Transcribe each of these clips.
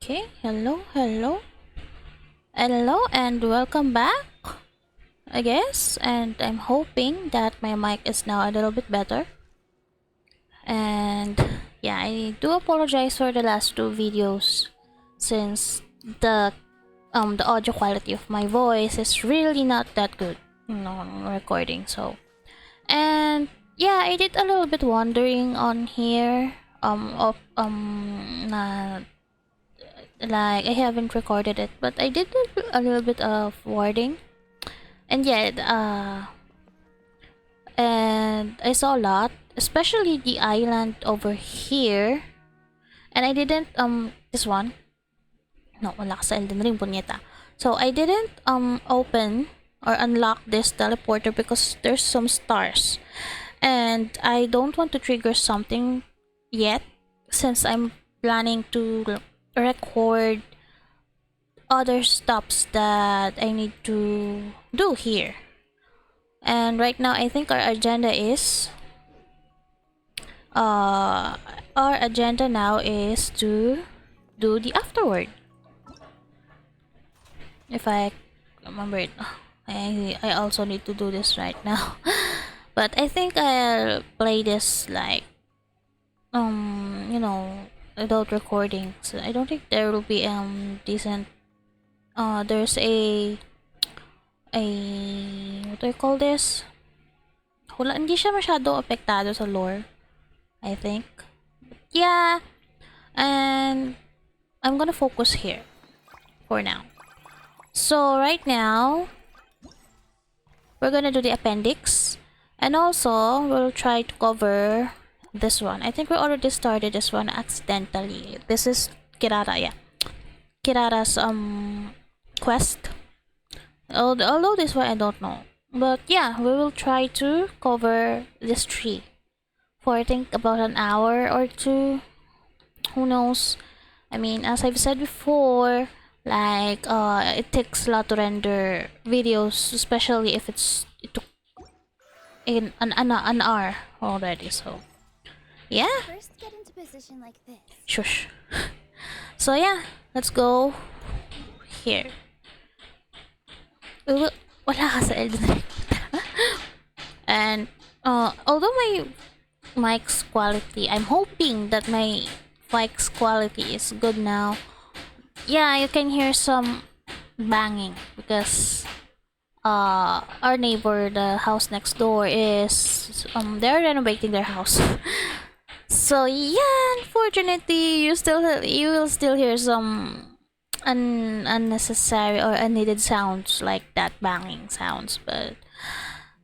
Okay, hello, and welcome back, I guess. And I'm hoping that my mic is now a little bit better. And yeah, I do apologize for the last two videos since the audio quality of my voice is really not that good, on recording. So, and yeah, I did a little bit wandering on here. Like I haven't recorded it, but I did a little bit of wording, and yeah, and I saw a lot, especially the island over here. And I didn't this one, no, wala ka sa Elden Ring, punyeta. So I didn't open or unlock this teleporter because there's some stars, and I don't want to trigger something yet since I'm planning to record other stops that I need to do here. And right now I think uh our agenda now is to do the afterward. If I remember it. I also need to do this right now. But I think I'll play this like without recording. So I don't think there will be decent there's a what do you call this? Wala, hindi siya masyado apektado sa lore, I think. Yeah, and I'm gonna focus here for now. So right now, we're gonna do the appendix, and also we'll try to cover this one. I think we already started this one accidentally. This is Kirara, yeah. Kirara's quest. Although this one I don't know. But yeah, we will try to cover this tree for I think about an hour or two. Who knows? I mean, as I've said before, like it takes a lot to render videos, especially if it took in an hour already. So yeah. First get into position like this. Shush. So yeah, let's go here. Wala ka sa Elden Ring. And although my mic's quality, I'm hoping that my mic's quality is good now. Yeah, you can hear some banging because our neighbor, the house next door, is they're renovating their house. So yeah, unfortunately, you will still hear some unnecessary or unneeded sounds like that banging sounds, but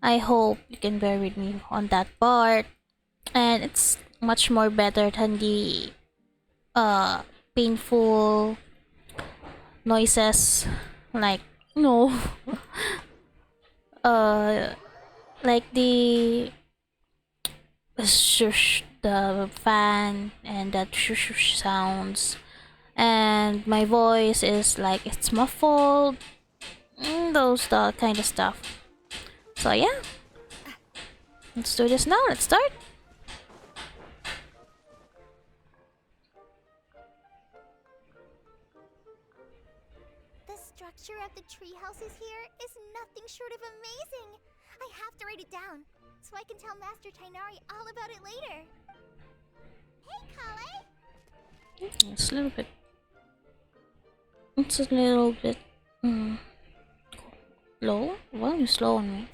I hope you can bear with me on that part. And it's much more better than the painful noises like no uh like the shush, the fan, and that shush sounds, and my voice is like it's muffled, those kind of stuff. So yeah, let's do this now. Let's start. The structure of the tree houses here is nothing short of amazing. I have to write it down so I can tell Master Tainari all about it later. Hey, Kaveh! It's a little bit. It's a little bit low. Why are you slow on me?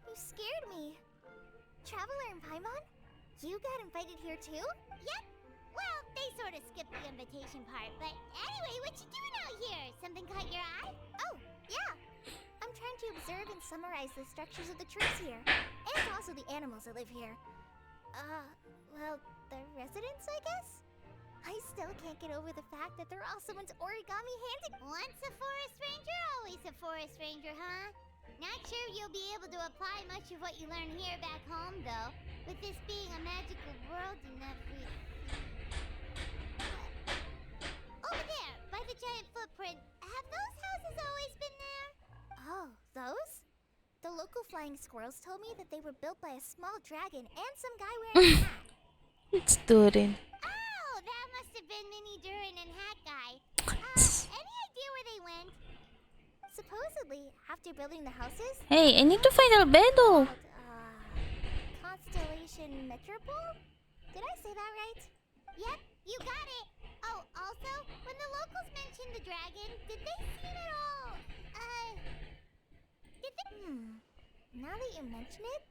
You scared me. Traveler and Paimon? You got invited here too? Yep. Well, they sort of skipped the invitation part, but anyway, what you doing out here? Something caught your eye? Oh, yeah. I'm trying to observe and summarize the structures of the trees here, and also the animals that live here. Well, the residents, I guess? I still can't get over the fact that they're all someone's origami handy. Once a forest ranger, always a forest ranger, huh? Not sure you'll be able to apply much of what you learn here back home, though, with this being a magical world and everything. Over there, by the giant footprint, have those houses always been there? Oh, those? The local flying squirrels told me that they were built by a small dragon and some guy wearing a hat. It's Turin. Oh, that must have been many Supposedly, after building the houses, Hey, I need to find Albedo. Constellation Metropole? Did I say that right? Yep, you got it. Oh, also, when the locals mentioned the dragon, did they seem at all, did they? Now that you mention it,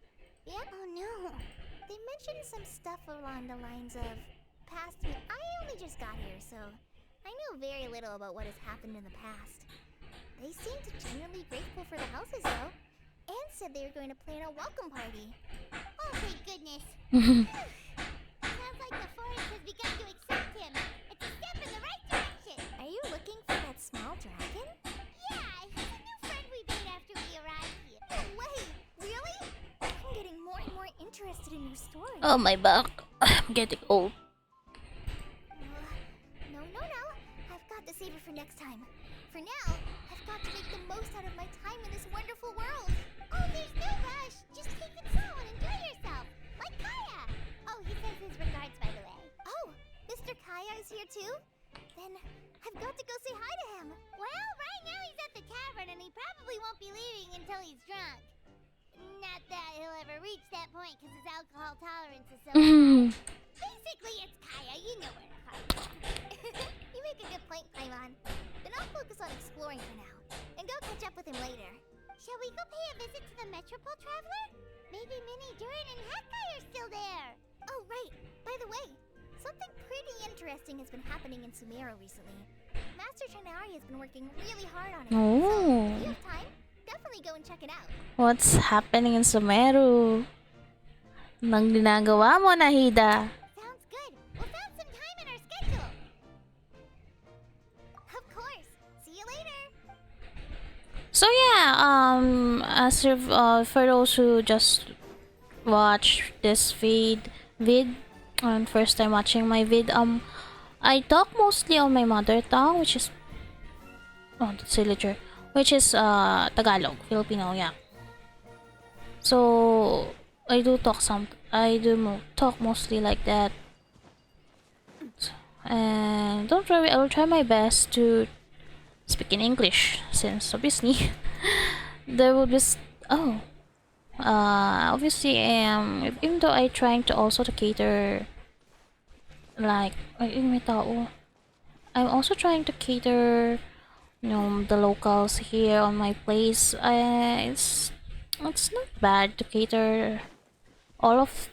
yeah. Oh no, they mentioned some stuff along the lines of past me. I only just got here, so I know very little about what has happened in the past. They seemed genuinely grateful for the houses, though, and said they were going to plan a welcome party. Oh, thank goodness. Sounds like the forest has begun to accept him. It's a step in the right direction. Are you looking for that small dragon? Yeah, he's a new friend we made after we arrived here. No way! Really? I'm getting more and more interested in your story. Oh, my back. I'm getting old. No. I've got to save it for next time. For now, I've got to make the most out of my time in this wonderful world. Oh, there's no rush. Just take it slow and enjoy yourself. Like Kaya. Oh, he sends his regards, by the way. Oh, Mr. Kaya is here too? Then I've got to go say hi to him. Well, right now he's at the tavern and he probably won't be leaving until he's drunk. Not that he'll ever reach that point because his alcohol tolerance is so high. Basically, it's Kaya. You know where to find him. You make a good point, Paimon. Then I'll focus on exploring for now and go catch up with him later. Shall we go pay a visit to the Metropole Traveler? Maybe Minnie, Durin, and Hatkai are still there. Oh, right. By the way, something pretty interesting has been happening in Sumeru recently. Master Trinari has been working really hard on it. So, if you have time, definitely go and check it out. What's happening in Sumeru? Nang ginagawa mo, Nahida? Sounds good. We'll find some time in our schedule. Of course. See you later. So yeah, as if, for those who just watch this vid, and first time watching my vid, I talk mostly on my mother tongue, which is, oh, that's literature, which is Tagalog, Filipino, yeah. So I do talk mostly like that, and don't worry, I will try my best to speak in English, since obviously there will be obviously even though I trying to also to cater, like may tao, I'm also trying to cater, you know, the locals here on my place. It's not bad to cater all of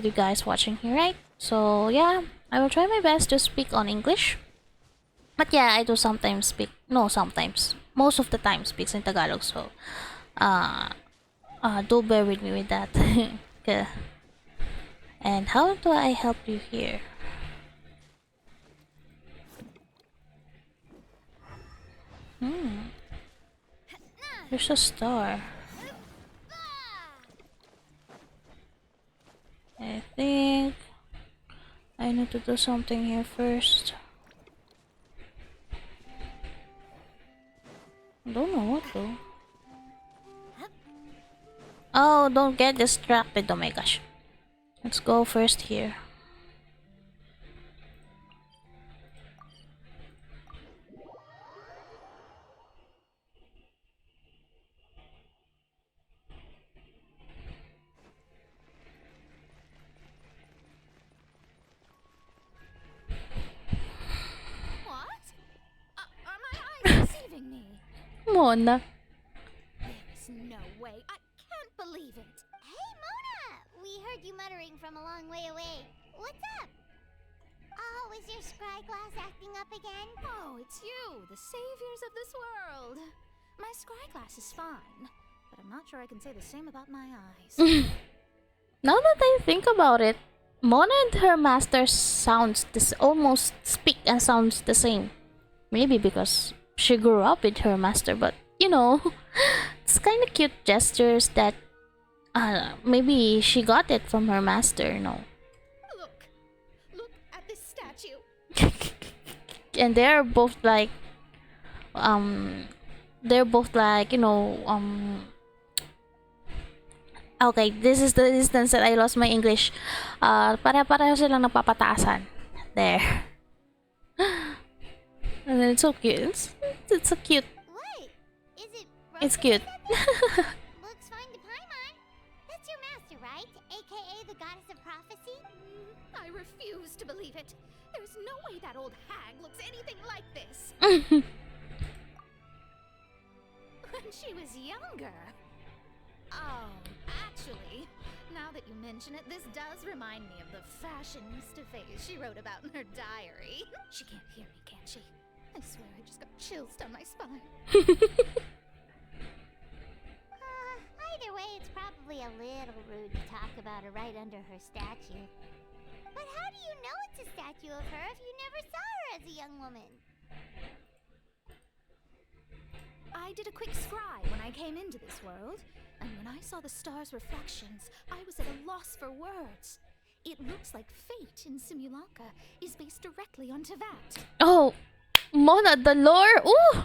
you guys watching here, right? So yeah, I will try my best to speak on English. But yeah, I do sometimes speak, no, sometimes, most of the time speaks in Tagalog, so do bear with me with that. Okay. And how do I help you here? There's a star. I think I need to do something here first. Don't know what though. Oh, don't get distracted. Oh my gosh. Let's go first here. What? Are my eyes deceiving me? Mona. There is no way. I can't believe it. Hey, Mona! We heard you muttering from a long way away. What's up? Oh, is your scry glass acting up again? Oh, it's you, the saviors of this world. My scry glass is fine, but I'm not sure I can say the same about my eyes. Now that I think about it, Mona and her master almost speak and sounds the same. Maybe because she grew up with her master, but you know, it's kind of cute gestures that maybe she got it from her master, you know. Look at this statue. And they're both like, you know, okay, this is the instance that I lost my English. Para-pareho silang napapataasan. There. And then it's so cute. It's so cute. What? Is it It's cute. Looks fine to Paimon. That's your master, right? AKA the goddess of prophecy? I refuse to believe it. There's no way that old hag looks anything like this. When she was younger. Oh, actually, now that you mention it, this does remind me of the fashionista phase she wrote about in her diary. She can't hear me, can she? I swear I just got chills down my spine. Either way, it's probably a little rude to talk about her right under her statue. But how do you know it's a statue of her if you never saw her as a young woman? I did a quick scry when I came into this world, and when I saw the stars' reflections, I was at a loss for words. It looks like fate in Simulanka is based directly on Teyvat. Oh, Mona, the lore? Ooh!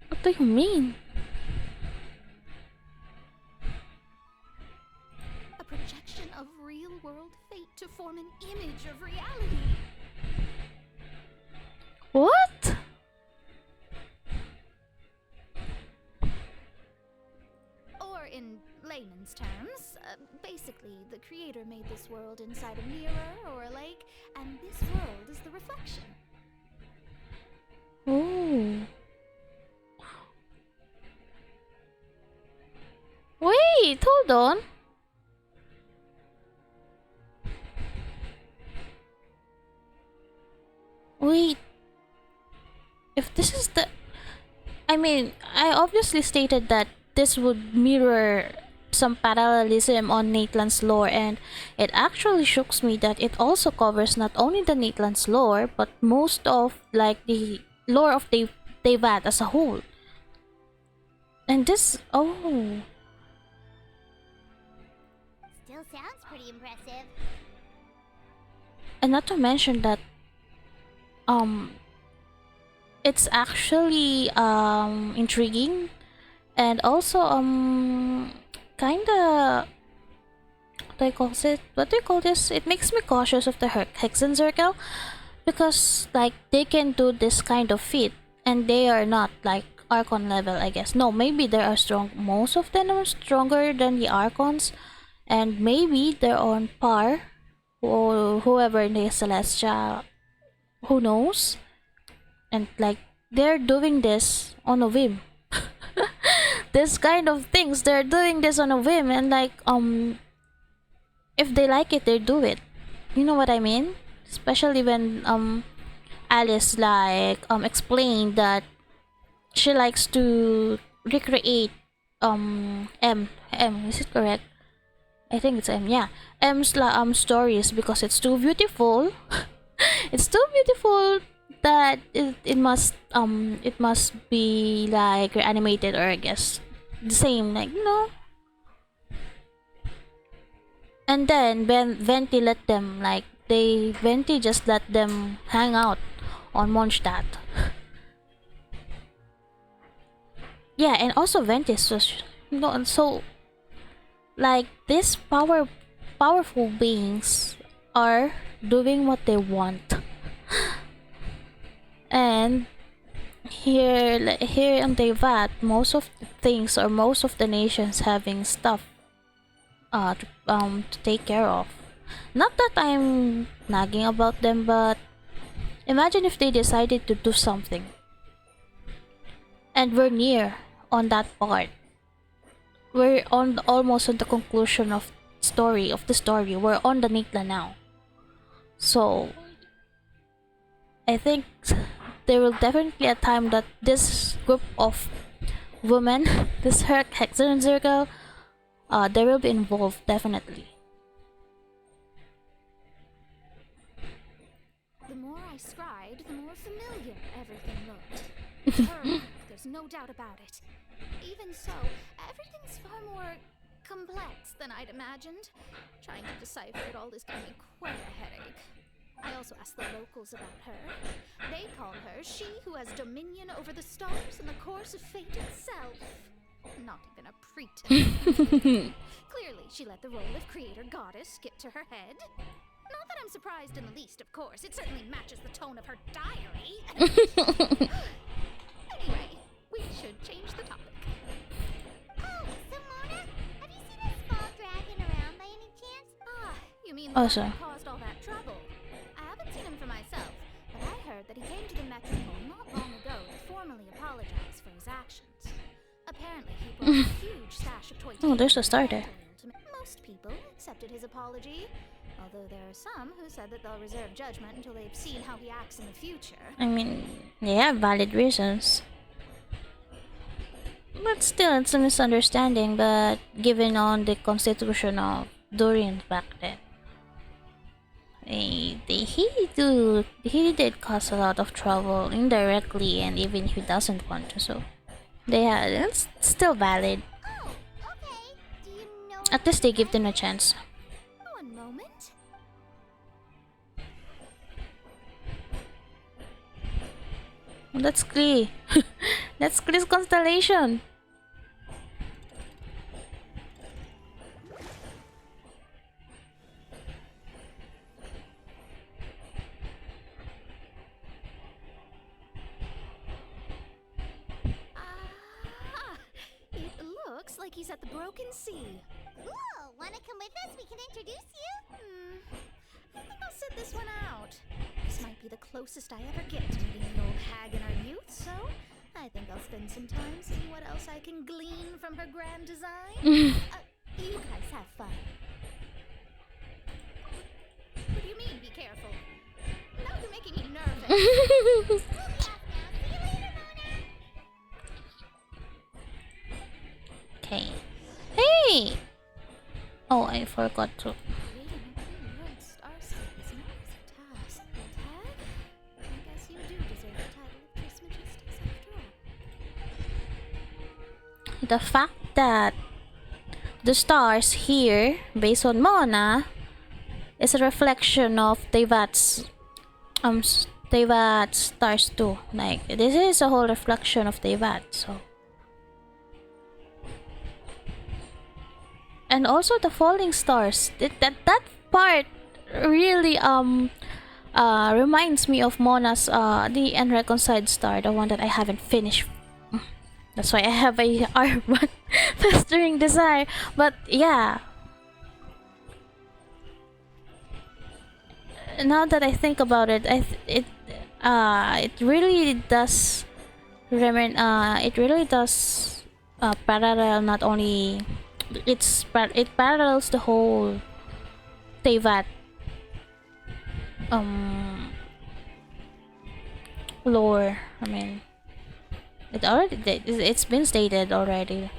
What do you mean? A projection of real-world fate to form an image of reality. What? Or in layman's terms, basically, the creator made this world inside a mirror or a lake, and this world is the reflection. Oh. Wait, hold on. Wait. If this is the... I mean, I obviously stated that this would mirror some parallelism on Natlan's lore, and it actually shocks me that it also covers not only the Natlan's lore, but most of, like, the lore of Teyvat as a whole. And this... oh... Still sounds pretty impressive. And not to mention that it's actually intriguing, and also kinda, what do you call this, it makes me cautious of the Hexen Circle, because like they can do this kind of feat and they are not like Archon level, I guess. No, maybe they are strong, most of them are stronger than the Archons, and maybe they're on par, or whoever in the Celestia, who knows. And like they're doing this on a whim. This kind of things, they're doing this on a whim, and like if they like it, they do it. You know what I mean? Especially when Alice like explained that she likes to recreate M, is it correct? I think it's M, yeah. M's stories, because it's too beautiful. It's too beautiful that it must be like reanimated, or I guess the same, like, you know. And then Venti let them, like, Venti just let them hang out on Mondstadt. Yeah, and also Venti is so like these powerful beings are doing what they want. And here in Teyvat, most of the things, or most of the nations, having stuff to take care of. Not that I'm nagging about them, but imagine if they decided to do something, and we're near on that part. We're on almost on the conclusion of the story. We're on the Nitla now. So I think there will definitely a time that this group of women, this Hexen Circle, they will be involved, definitely. The more I scried, the more familiar everything looked. Her, there's no doubt about it. Even so, everything's far more complex than I'd imagined. Trying to decipher it all is giving me quite a headache. I also asked the locals about her. They call her she who has dominion over the stars and the course of fate itself. Not even a pretense. Clearly, she let the role of creator goddess skip to her head. Not that I'm surprised in the least, of course. It certainly matches the tone of her diary. Anyway, we should change the you mean Oh, the so. guy who caused all that trouble? I haven't seen him for myself, but I heard that he came to the Metropole not long ago to formally apologize for his actions. Apparently, he brought a huge stash of toy Oh, there's a tables star and there. ultimately, most people accepted his apology, although there are some who said that they'll reserve judgment until they've seen how he acts in the future. I mean, they have valid reasons. But still, it's a misunderstanding. But given on the constitution of Dorian back then, he did cause a lot of trouble indirectly, and even if he doesn't want to. So it's still valid. Oh, okay. Do you know At least they give them a chance. One moment. That's Klee. That's Klee's constellation. Ah, it looks like he's at the Broken Sea. Cool. Wanna come with us? We can introduce you. I think I'll sit this one out. This might be the closest I ever get to meeting the old hag in our youth, so I think I'll spend some time seeing what else I can glean from her grand design. You guys have fun. What do you mean, be careful? Now you're making me nervous. We'll be off now. See you later, Mona. Okay. Hey! Oh, I forgot to. Creating a new world star-state is no easy task. Tag? I guess you do deserve the title of Trismegistus after all. The fact that the stars here, based on Mona, is a reflection of Teyvat's Teyvat's stars too. Like, this is a whole reflection of Teyvat, so. And also the falling stars. That part really reminds me of Mona's the unreconciled star, the one that I haven't finished. That's why I have a R1 festering desire. But yeah, now that I think about it, it really does parallel not only it parallels the whole Teyvat lore. I mean, it's been stated already.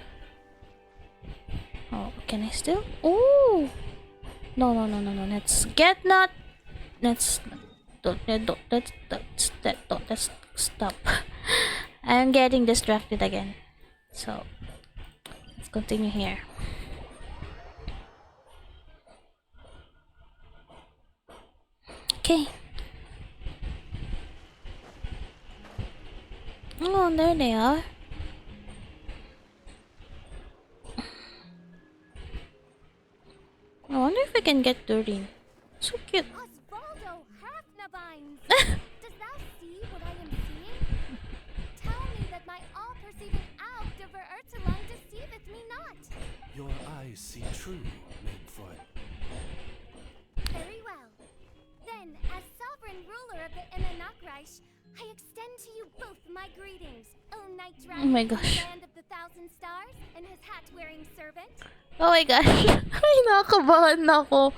Oh, can I still? Oh, no. Let's get not. Let's let's stop. I'm getting distracted again. So let's continue here. Okay. Oh, there they are. I wonder if we can get dirty. So cute. Osvaldo Hafnabines! Does thou see what I am seeing? Tell me that my all-perceiving Aug de Verurtelung deceiveth me not. Your eyes see true, Maidfoot. Very well. Then, as sovereign ruler of the Inanakreich, I extend to you both my greetings, O Knight Dragon Oh my from gosh. the land of the thousand stars and his hat-wearing servant. Oh my gosh. Ay, nakakabahan na ako.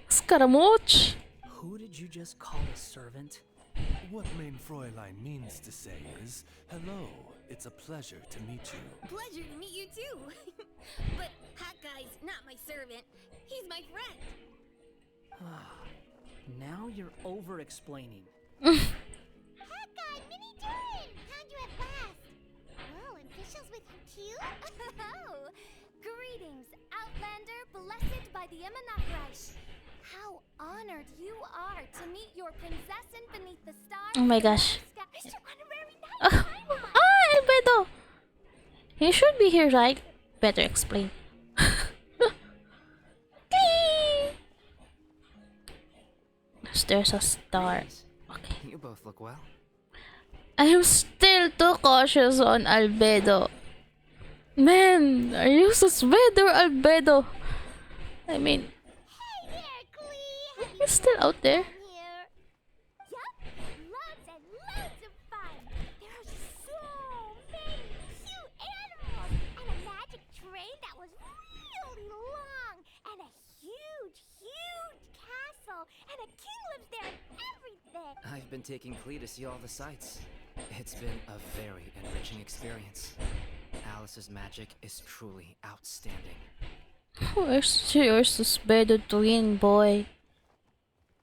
Scaramouche. Who did you just call a servant? What Main Fräulein means to say is, hello, it's a pleasure to meet you. Pleasure to meet you too. But Hat Guy's not my servant. He's my friend. Now you're over-explaining. Hat Guy, Mini Durin! Found you at last. Whoa, and Fishel's with you too? Oh, greetings, Outlander, blessed by the Imanakreich. How honored you are to meet your prinzessin beneath the stars. Oh my gosh. Mr. Honorary Knight, Ah, Albedo! You should be here, right? Better explain. There's a star. Greetings. Okay. You both look well. I am still too cautious on Albedo. Man, are you suspect or Albedo? I mean, Hey there, He's still out there. Here. Yup, loads and loads of fun. There are so many cute animals and a magic train that was really long and a huge, huge castle and a king lives there and everything. I've been taking Klee to see all the sights. It's been a very enriching experience. Alice's magic is truly outstanding. Where's your suspended twin boy?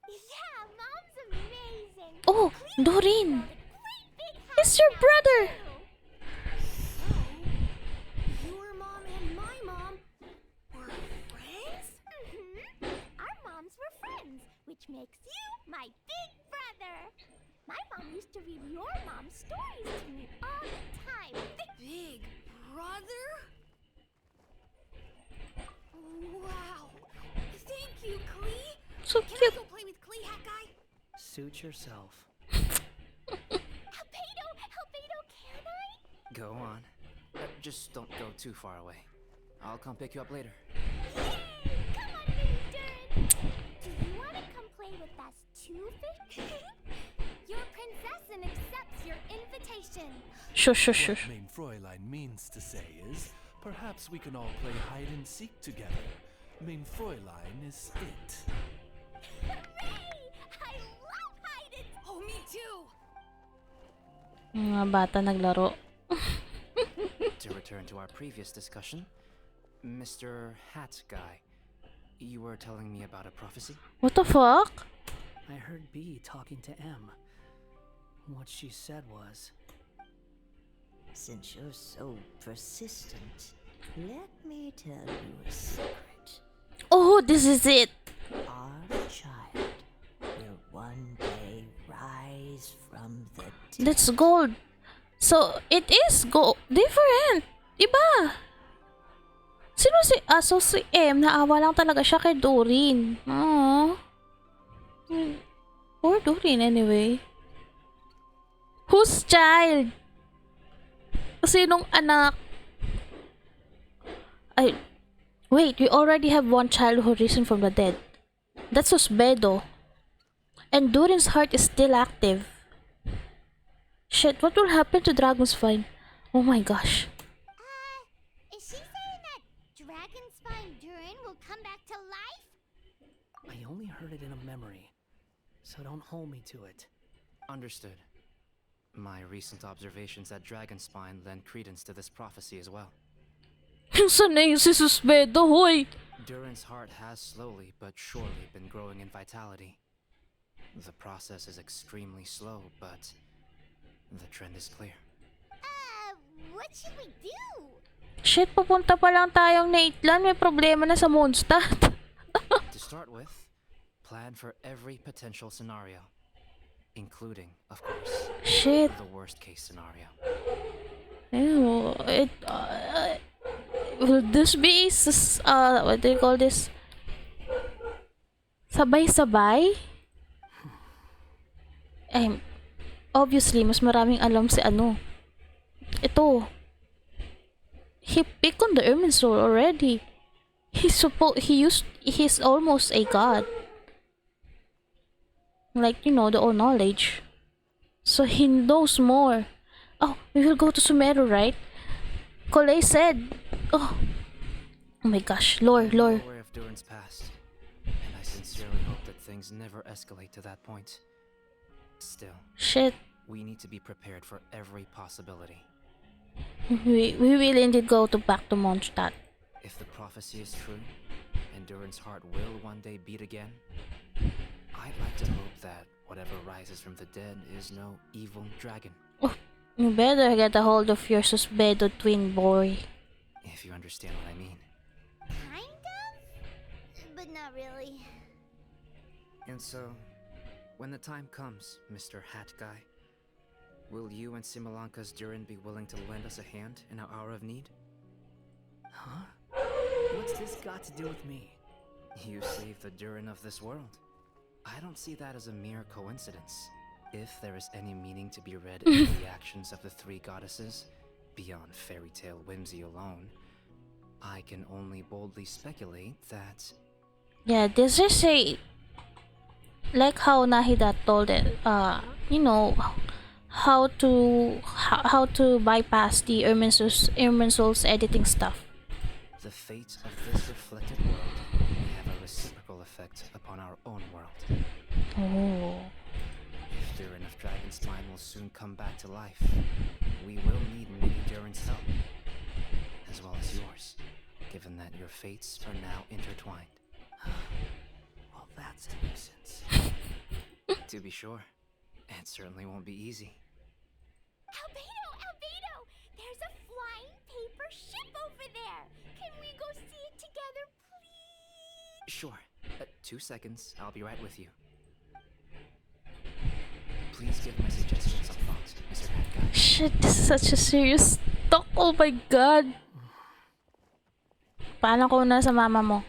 Yeah, Mom's amazing. Oh, Cleo Doreen! built a great big It's house your now, brother! too. Your mom and my mom were friends? Our moms were friends, which makes you my big brother. My mom used to read your mom's stories to me all the time. Big brother? Wow. Thank you, Klee. So Can I cute. go play with Klee, Hat Guy? Suit yourself. Albedo, can I? Go on. Just don't go too far away. I'll come pick you up later. Yay! Come on, Mini Durin. Do you want to come play with us too, Fish? Your princessin accepts your invitation. Shush, shush, What shush. Main Fräulein means to say is, perhaps we can all play hide and seek together. Main Fräulein is it. Hooray! I love hide and Oh, me too. Mga bata naglaro. To return to our previous discussion, Mr. Hat Guy, you were telling me about a prophecy? What the fuck? I heard B talking to M. What she said was, Since you're so persistent, let me tell you a secret. Oh, this is it. Our child will one day rise from the dead. That's gold. So, it is different. Iba. Sino si... so si M, naawa lang talaga siya kay Doreen. Aww. Or Doreen anyway. Whose child? Sinong anak? Wait, we already have one child who risen from the dead. That's Osbedo. And Doreen's heart is still active. Shit, what will happen to Dragon's Spine? Oh my gosh. is she saying that Dragon Spine Durin will come back to life? I only heard it in a memory, so don't hold me to it. Understood. My recent observations at Dragonspine lend credence to this prophecy as well. Saan na yung si Susbedo, hoy? Durin's heart has slowly but surely been growing in vitality. The process is extremely slow, but the trend is clear. What should we do? Shit, papunta pa lang tayong Naitlan. May problema na sa Mondstadt. To start with, plan for every potential scenario, including, of course, Shit. the worst case scenario. Ew, will this be, what do you call this? Sabay-sabay? Obviously, mas maraming alam si ano. Ito. He picked on the Ermine Soul already. He's almost a god. Like, you know, the all knowledge. So he knows more. Oh, we will go to Sumeru, right? Kolei said. Oh my gosh, lore. I'm aware of Durin's past, and I sincerely hope that things never escalate to that point. Still, Shit. we need to be prepared for every possibility. We will indeed go back to Mondstadt. If the prophecy is true, and Durin's heart will one day beat again, I'd like to hope that whatever rises from the dead is no evil dragon. Oh, you better get a hold of your Susbedo twin boy. If you understand what I mean. Kind of? But not really. And so, when the time comes, Mr. Hat Guy, will you and Simulanka's Durin be willing to lend us a hand in our hour of need? Huh? What's this got to do with me? You saved the Durin of this world. I don't see that as a mere coincidence. If there is any meaning to be read in the actions of the three goddesses, beyond fairy tale whimsy alone, I can only boldly speculate that... Yeah, this is a like how Nahida told it, you know, how to bypass the Irminsul's editing stuff. The fate of this reflected world may have a reciprocal effect upon our own world. Oh. If Durin of Dragon's Mine will soon come back to life, we will need Mini Durin's help, as well as yours, given that your fates are now intertwined. Well, that's a nuisance. To be sure, it certainly won't be easy. Albedo! Albedo! There's a flying paper ship over there! Can we go see it together, please? Sure. 2 seconds, I'll be right with you. Please give my suggestions some thought, Mr. Hat Guy. Shit, this is such a serious talk. Oh my god. Paano ko na sa mama mo?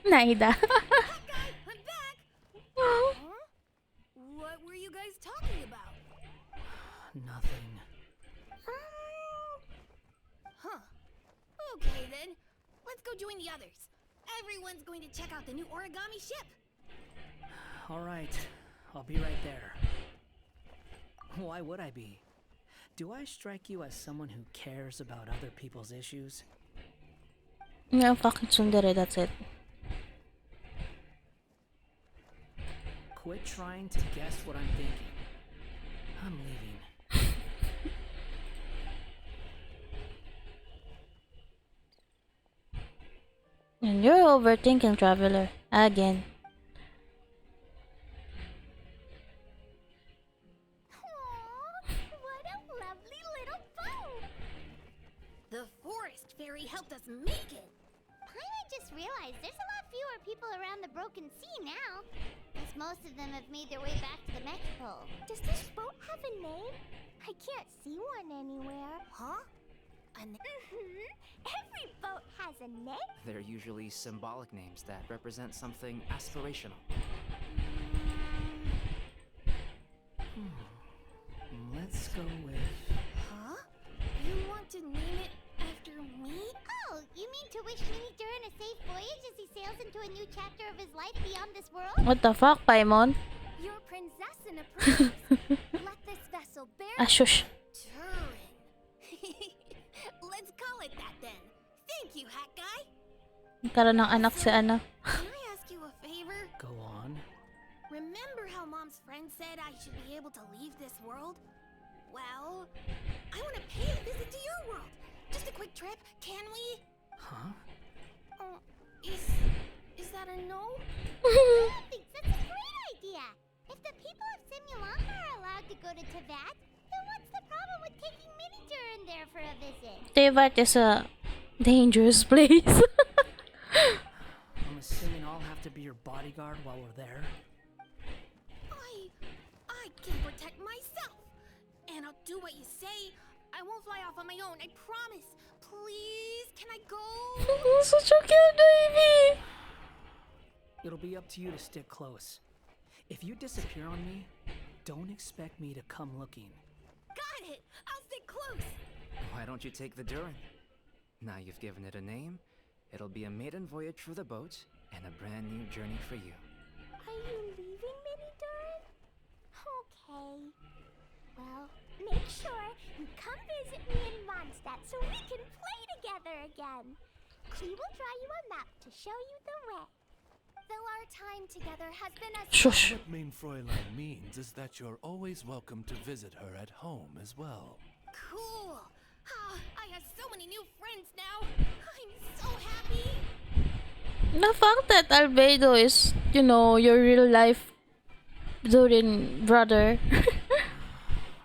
Naida. Guy, I'm back! Huh? What were you guys talking about? Nothing. Huh. Okay then. Let's go join the others. Everyone's going to check out the new origami ship. All right, I'll be right there. Why would I be? Do I strike you as someone who cares about other people's issues? Yeah, fucking tsundere, that's it. Quit trying to guess what I'm thinking. I'm leaving. And you're overthinking, Traveler. Again. Aww, what a lovely little boat! The forest fairy helped us make it. I just realized there's a lot fewer people around the Broken Sea now. Guess most of them have made their way back to the Metropole. Does this boat have a name? I can't see one anywhere. Huh? Every boat has a name. They're usually symbolic names that represent something aspirational. Let's go with... Huh? You want to name it after me? Oh, you mean to wish Mini Durin a safe voyage as he sails into a new chapter of his life beyond this world? What the fuck, Paimon? Your princess in a prince. Let this vessel bear Ah, shush. Turin. Let's call it that then. Thank you, Hat Guy. Nagkaroon ng anak si ano. Can I ask you a favor? Go on. Remember how Mom's friend said I should be able to leave this world? Well, I want to pay a visit to your world. Just a quick trip, can we? Huh? Is that a no? I think that's a great idea. If the people of Simulanka are allowed to go to Teyvat, then what's the problem with taking Mini Durin there for a visit? Teyvat is a dangerous place. I'm assuming I'll have to be your bodyguard while we're there. I can protect myself. And I'll do what you say. I won't fly off on my own, I promise. Please, can I go? Such a cute baby. It'll be up to you to stick close. If you disappear on me, don't expect me to come looking. Got it! I'll stick close! Why don't you take the Durin? Now you've given it a name, it'll be a maiden voyage for the boat and a brand new journey for you. Are you leaving, Mini Durin? Okay. Well, make sure you come visit me in Mondstadt so we can play together again. We will draw you a map to show you the way. Though our time together has been as Shush. What Main Fräulein means is that you're always welcome to visit her at home as well. Cool! I have so many new friends now! I'm so happy! The fact that Albedo is, you know, your real life Durin brother.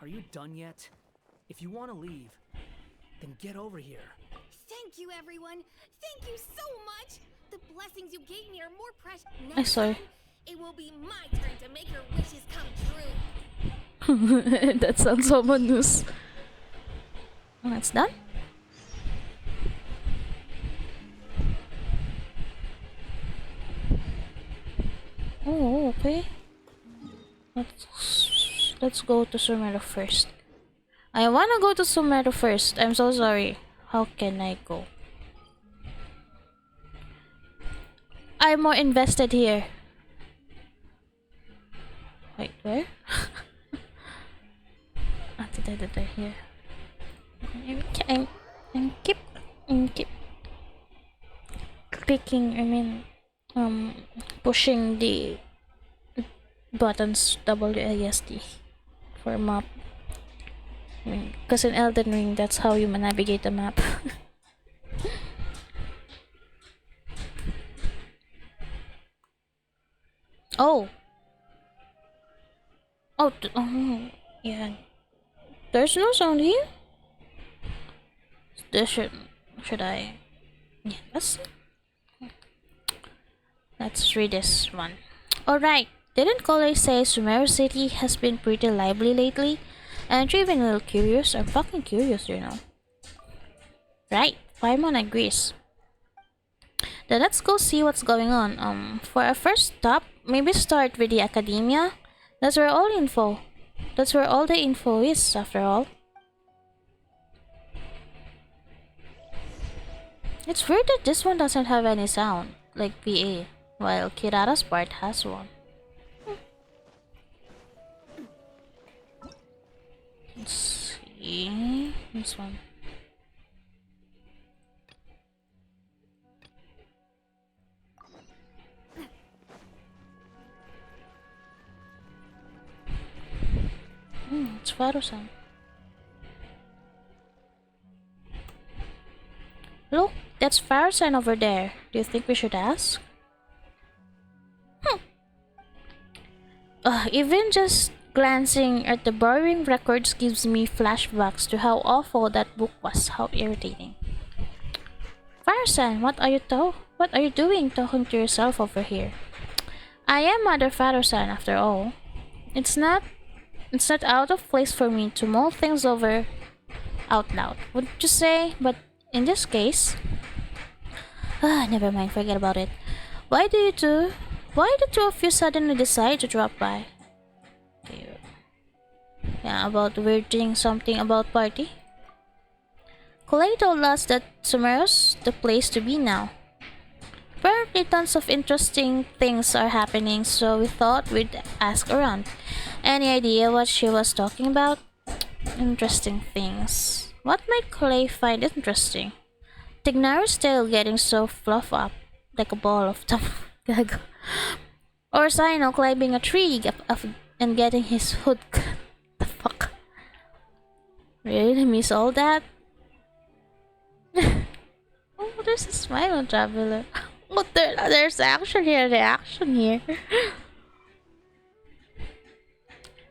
Are you done yet? If you want to leave, then get over here. Thank you, everyone! Thank you so much! The blessings you gave me are more precious. I saw. Time, it will be my turn to make your wishes come true. That sounds ominous. Oh, that's done? Oh, okay. Let's go to Sumeru first. I wanna go to Sumeru first. I'm so sorry. How can I go? I'm more invested here. Wait, where? Here. I'm keep clicking. I mean, pushing the buttons WASD for map. I mean, because in Elden Ring, that's how you navigate the map. Oh. Oh, yeah. There's no sound here. There should I? Yeah, let's read this one. Alright, didn't Coley say Sumeru City has been pretty lively lately? And you're even a little curious? I'm fucking curious, you know. Right, Paimon agrees. Then let's go see what's going on. For a first stop, maybe start with the academia. That's where all the info is, after all. It's weird that this one doesn't have any sound, like PA, while Kirara's part has one. Let's see this one. It's Faru-san. Look, that's Faru-san over there. Do you think we should ask? Even just glancing at the borrowing records gives me flashbacks to how awful that book was. How irritating. Faru-san, what are you doing talking to yourself over here? I am Mother Faru-san after all. It's not out of place for me to mull things over out loud, wouldn't you say? But in this case, never mind, forget about it. Why the two of you suddenly decide to drop by? Yeah, about weird thing, something about party? Clay told us that Sumeru's the place to be now. Apparently tons of interesting things are happening, so we thought we'd ask around. Any idea what she was talking about? Interesting things. What might Clay find interesting? Tignaru's tail getting so fluffed up like a ball of gag. Or Sino climbing a tree and getting his hood cut. The fuck? Really miss all that? Oh, there's a smile on Traveler. Oh, there's action here.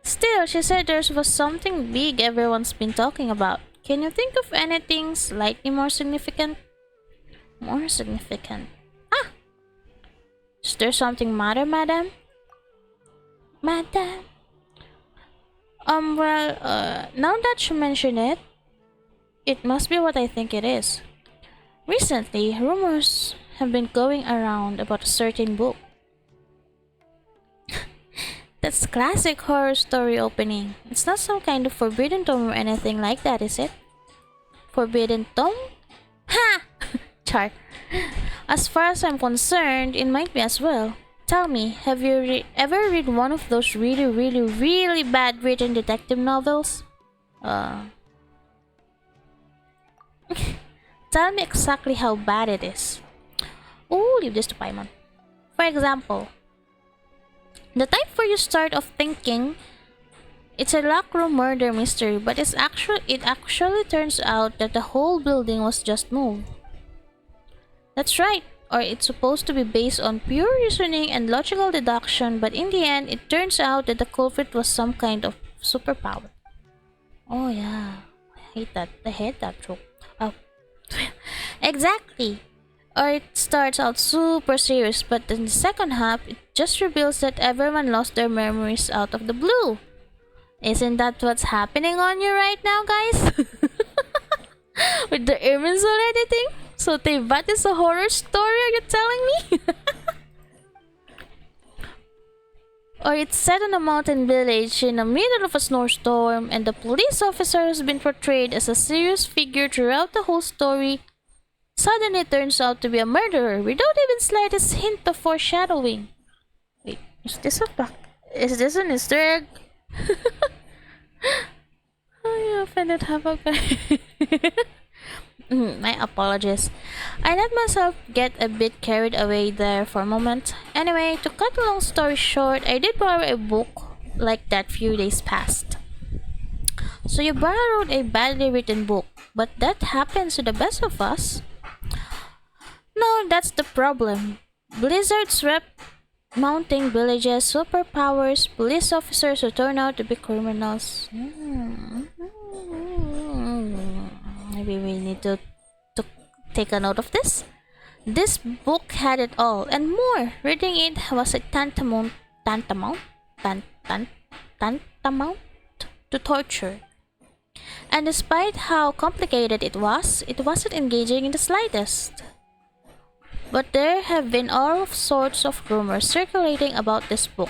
Still, she said there was something big everyone's been talking about. Can you think of anything slightly more significant? More significant. Ah! Is there something matter, madam? Madam? Now that you mention it, it must be what I think it is. Recently, rumors have been going around about a certain book. That's classic horror story opening. It's not some kind of forbidden tome or anything like that, is it? Forbidden tome? Ha! Char. As far as I'm concerned, it might be as well. Tell me, have you ever read one of those really bad written detective novels? Tell me exactly how bad it is. Ooh, leave this to Paimon. For example, the type where you start off thinking it's a locked room murder mystery, but it actually turns out that the whole building was just moved. That's right. Or it's supposed to be based on pure reasoning and logical deduction, but in the end, it turns out that the culprit was some kind of superpower. Oh yeah, I hate that trope. Oh, exactly. Or it starts out super serious, but in the second half, it just reveals that everyone lost their memories out of the blue. Isn't that what's happening on you right now, guys? With the Irminsul editing? So Teyvat is a horror story, are you telling me? Or it's set in a mountain village in the middle of a snowstorm, and the police officer has been portrayed as a serious figure throughout the whole story. Suddenly turns out to be a murderer without even slightest hint of foreshadowing. Wait, is this a Is this an Easter egg? Oh, you offended Havoc. My apologies. I let myself get a bit carried away there for a moment. Anyway, to cut a long story short, I did borrow a book like that few days past. So you borrowed a badly written book, but that happens to the best of us. No, that's the problem. Blizzard's rep mounting villages, superpowers, police officers who turn out to be criminals. Maybe we need to take a note of this. This book had it all and more. Reading it was a tantamount to torture. And despite how complicated it wasn't engaging in the slightest. But there have been all sorts of rumors circulating about this book.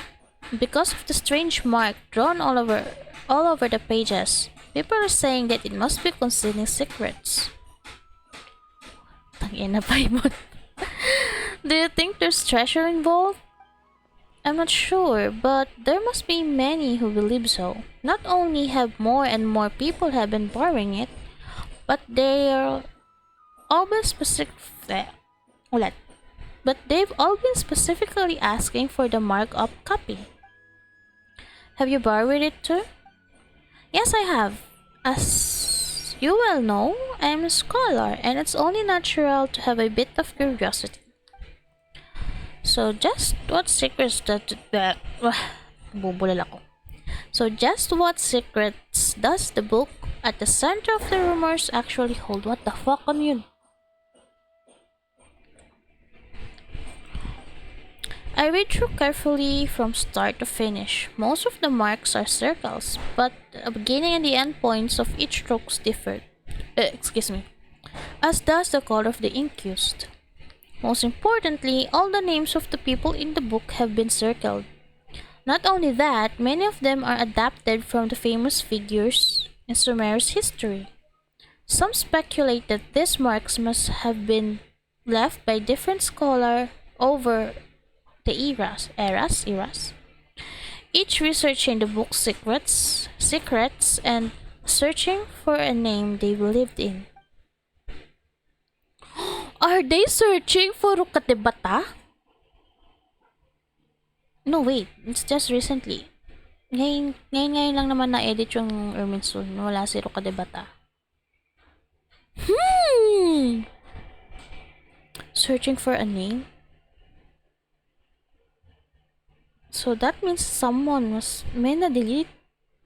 Because of the strange mark drawn all over the pages, people are saying that it must be concealing secrets. Tangina Paimon. Do you think there's treasure involved? I'm not sure, but there must be many who believe so. Not only have more and more people have been borrowing it, but they're always they've all been specifically asking for the marked-up copy. Have you borrowed it too? Yes, I have. As you well know, I am a scholar, and it's only natural to have a bit of curiosity. So just what secrets bubulal ako. So just what secrets does the book at the center of the rumors actually hold? What the fuck on yun? I read through carefully from start to finish. Most of the marks are circles, but the beginning and the end points of each strokes differ. As does the color of the ink used. Most importantly, all the names of the people in the book have been circled. Not only that, many of them are adapted from the famous figures in Sumer's history. Some speculate that these marks must have been left by different scholars over the eras, each researching the book's secrets and searching for a name they believed in. Are they searching for Rukatebata? No, wait. It's just recently. Ngayon lang naman na-edit yung Ermin Sun. Wala si Rukatebata. Searching for a name? So that means someone may na-delete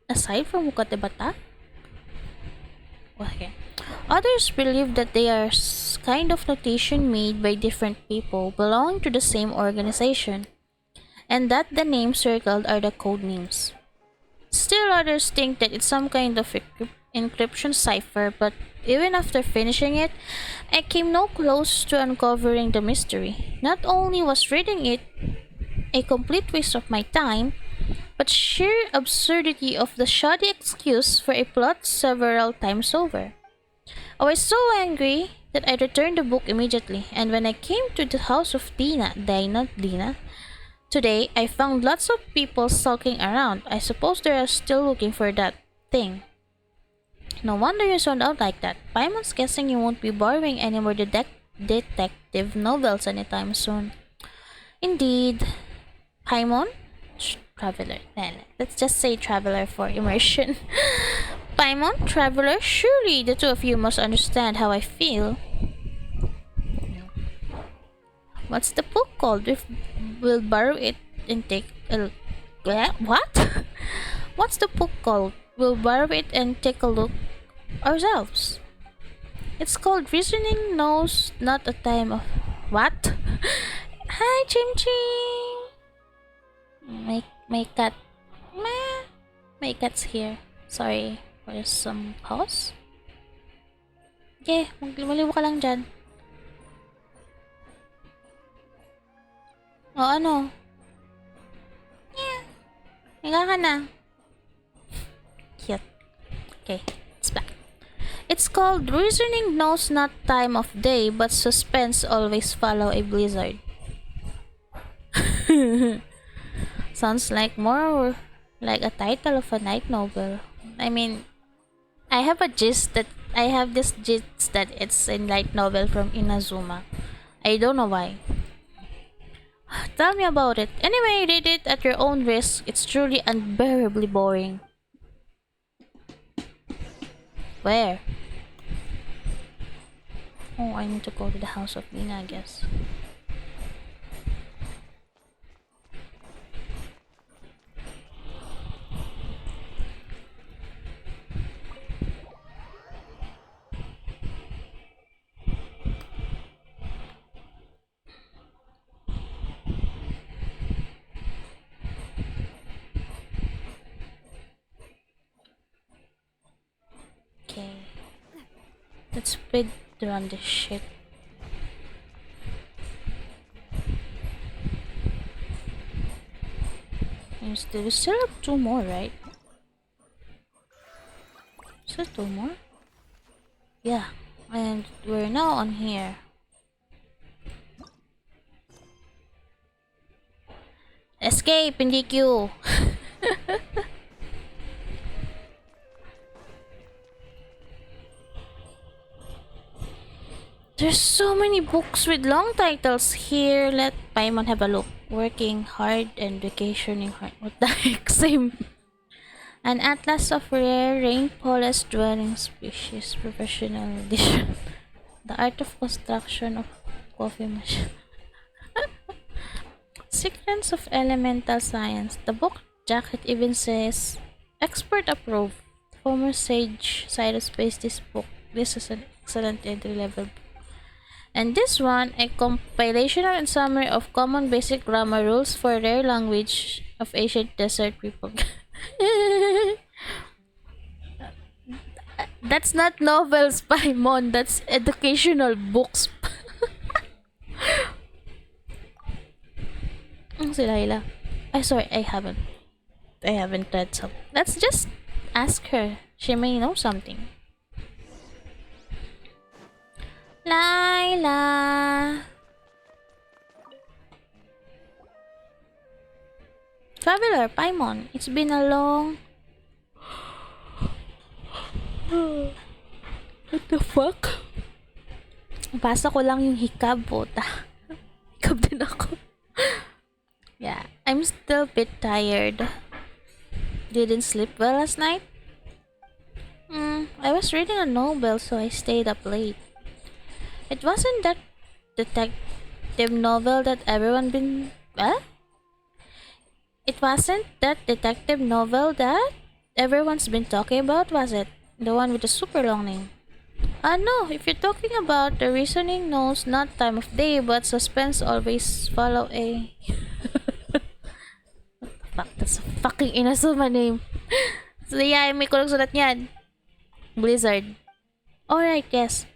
aside from Rukatebata? Okay. Others believe that they are kind of notation made by different people belonging to the same organization, and that the names circled are the code names. Still others think that it's some kind of encryption cipher, but even after finishing it, I came no close to uncovering the mystery. Not only was reading it a complete waste of my time, but sheer absurdity of the shoddy excuse for a plot several times over. I was so angry that I returned the book immediately, and when I came to the house of Dina, today, I found lots of people sulking around. I suppose they are still looking for that thing. No wonder you sound out like that. Paimon's guessing you won't be borrowing any more detective novels anytime soon. Indeed. Paimon? Traveler. Let's just say traveler for immersion. Paimon, traveler, surely the two of you must understand how I feel. What's the book called? We'll borrow it and take a look. What? What's the book called? We'll borrow it and take a look ourselves. It's called Reasoning Knows Not a Time of... What? Hi, Chim Chim! My cat... My cat's here. Sorry for some pause. Okay, maliw ka lang dyan. O ano? Yeah. Higa ka na. Cute. Okay, it's back. It's called Reasoning Knows Not Time of Day, but Suspense Always Follow a Blizzard. sounds like more like a title of a light novel. I mean, I have this gist that it's a light novel from Inazuma. I don't know why. Tell me about it. Anyway, read it at your own risk. It's truly unbearably boring. Where? Oh, I need to go to the house of Lina, I guess. Okay. Let's speed run this shit. We still have 2 more, right? Still 2 more? Yeah. And we're now on here. Escape, hindi Q. There's so many books with long titles here. Let Paimon have a look. Working hard and vacationing hard. What the heck? Same. An atlas of rare rainforest dwelling species. Professional edition. The art of construction of coffee machine. Secrets of elemental science. The book jacket even says, expert approved. Former sage Cyrus based this book. This is an excellent entry level book. And this one, a compilation and summary of common basic grammar rules for rare language of ancient desert people. That's not novels, Paimon. That's educational books. Si Laila. Sorry, I haven't read some. Let's just ask her. She may know something. Laila. Traveler, Paimon. It's been a long... What the fuck? Basa ko lang yung hikab, puta. Hikab din ako. Yeah, I'm still a bit tired. Didn't sleep well last night? I was reading a novel, so I stayed up late. It wasn't that detective novel that everyone been... It wasn't that detective novel that everyone's been talking about, was it? The one with the super long name. No, if you're talking about the reasoning knows not time of day, but suspense always follow a... What the fuck? That's a fucking Inazuma name. So yeah, may kulang sulat niyan. Blizzard. Alright, yes.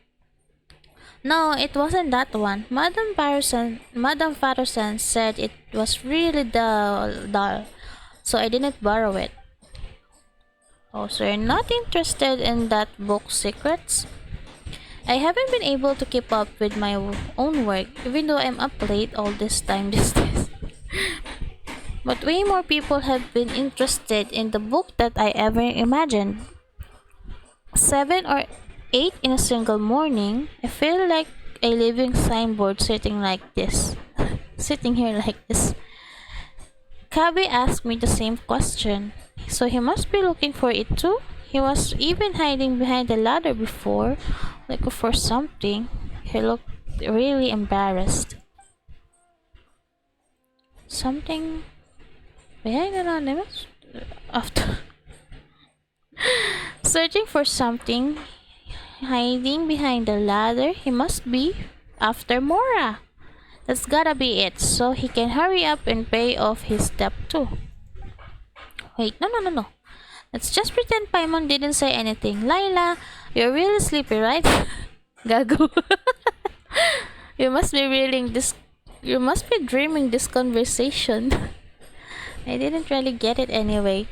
No, it wasn't that one. Madame Patterson said it was really dull, so I didn't borrow it. Oh, so you're not interested in that book's secrets? I haven't been able to keep up with my own work, even though I'm up late all this time these days. But way more people have been interested in the book that I ever imagined. 7 or 8 in a single morning. I feel like a living signboard sitting like this. Sitting here like this. Kaveh asked me the same question. So he must be looking for it too? He was even hiding behind the ladder before, like for something. He looked really embarrassed. Something behind the ladder? After searching for something, hiding behind the ladder, he must be after Mora. That's gotta be it, so he can hurry up and pay off his debt too. Wait, no. Let's just pretend Paimon didn't say anything. Laila, you're really sleepy, right? Gago. You must be dreaming this conversation. I didn't really get it anyway.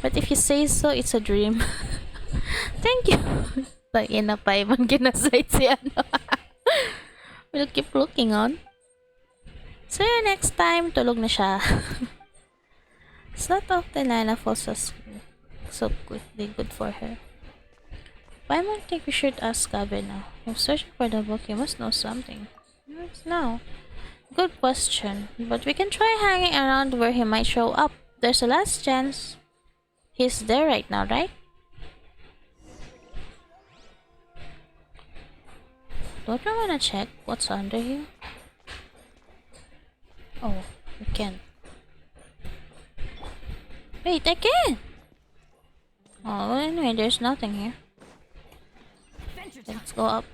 But if you say so, it's a dream. Thank you. Tangin na Paimon, ginasite si ano. We'll keep looking on. See you next time. Tulog na siya. It's not often Lana falls asleep so quickly. Good for her. Paimon think we should ask Kaveh now. If searching for the book, he must know something. Yes, now. Good question. But we can try hanging around where he might show up. There's a last chance. He's there right now, right? Don't we wanna check what's under here? Oh, we can't. Wait, I can! Oh, well, anyway, there's nothing here. Let's go up.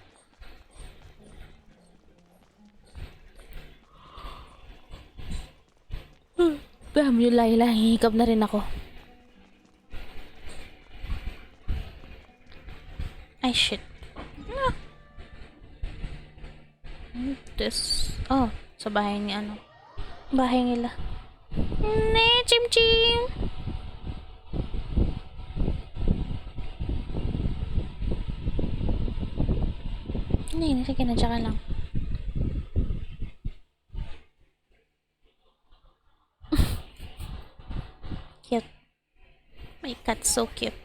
Bam, yung Layla, hihikab na rin ako. Ay, shit. Ah. This, oh, sa bahay ni ano. Bahay nila. Ne, chim chim! Hindi, sige na, tsaka lang. Cute. My cat's so cute.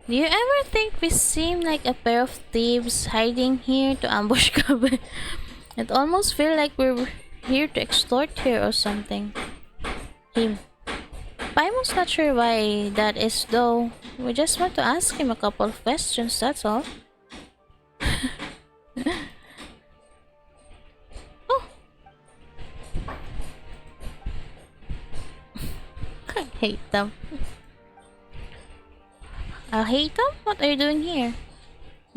Do you ever think we seem like a pair of thieves hiding here to ambush Kaveh? It almost feels like we're here to extort her or something. Him. Paimon's not sure why that is though. We just want to ask him a couple of questions, that's all. Oh! I hate them. I hate them? What are you doing here?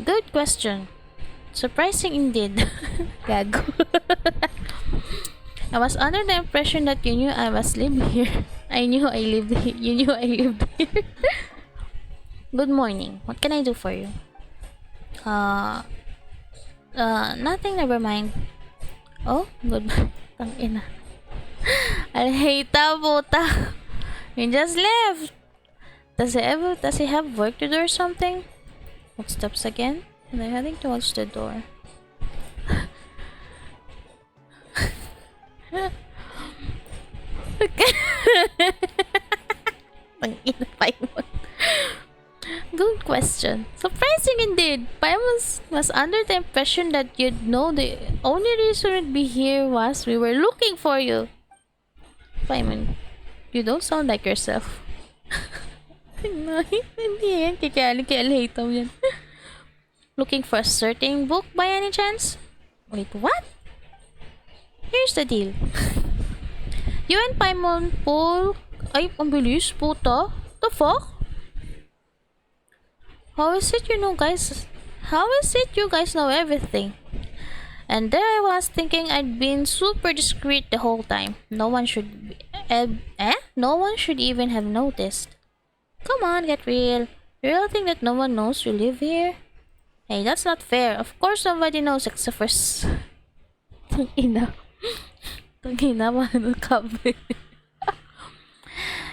Good question. Surprising indeed. Gago. I was under the impression that you knew I was living here. I knew I lived here. You knew I lived here. Good morning. What can I do for you? Nothing, never mind. Oh, good. Tangina. I hate that puta. You just left. Does he have work to do or something? Footsteps again? And they're heading towards the door. Good question. Surprising indeed. Paimon was under the impression that you'd know the only reason we'd be here was we were looking for you. Paimon, you don't sound like yourself. No, hindi yan. Kaya hate yan. Looking for a certain book by any chance? Wait, what? Here's the deal. You and Paimon pull... Ay, ang bilis, puta. The fuck? How is it you guys know everything? And there I was thinking I'd been super discreet the whole time. No one should even have noticed. Come on, get real. You really think that no one knows you live here? Hey, that's not fair. Of course somebody knows except for Tangina. Tangina, paano Kaveh?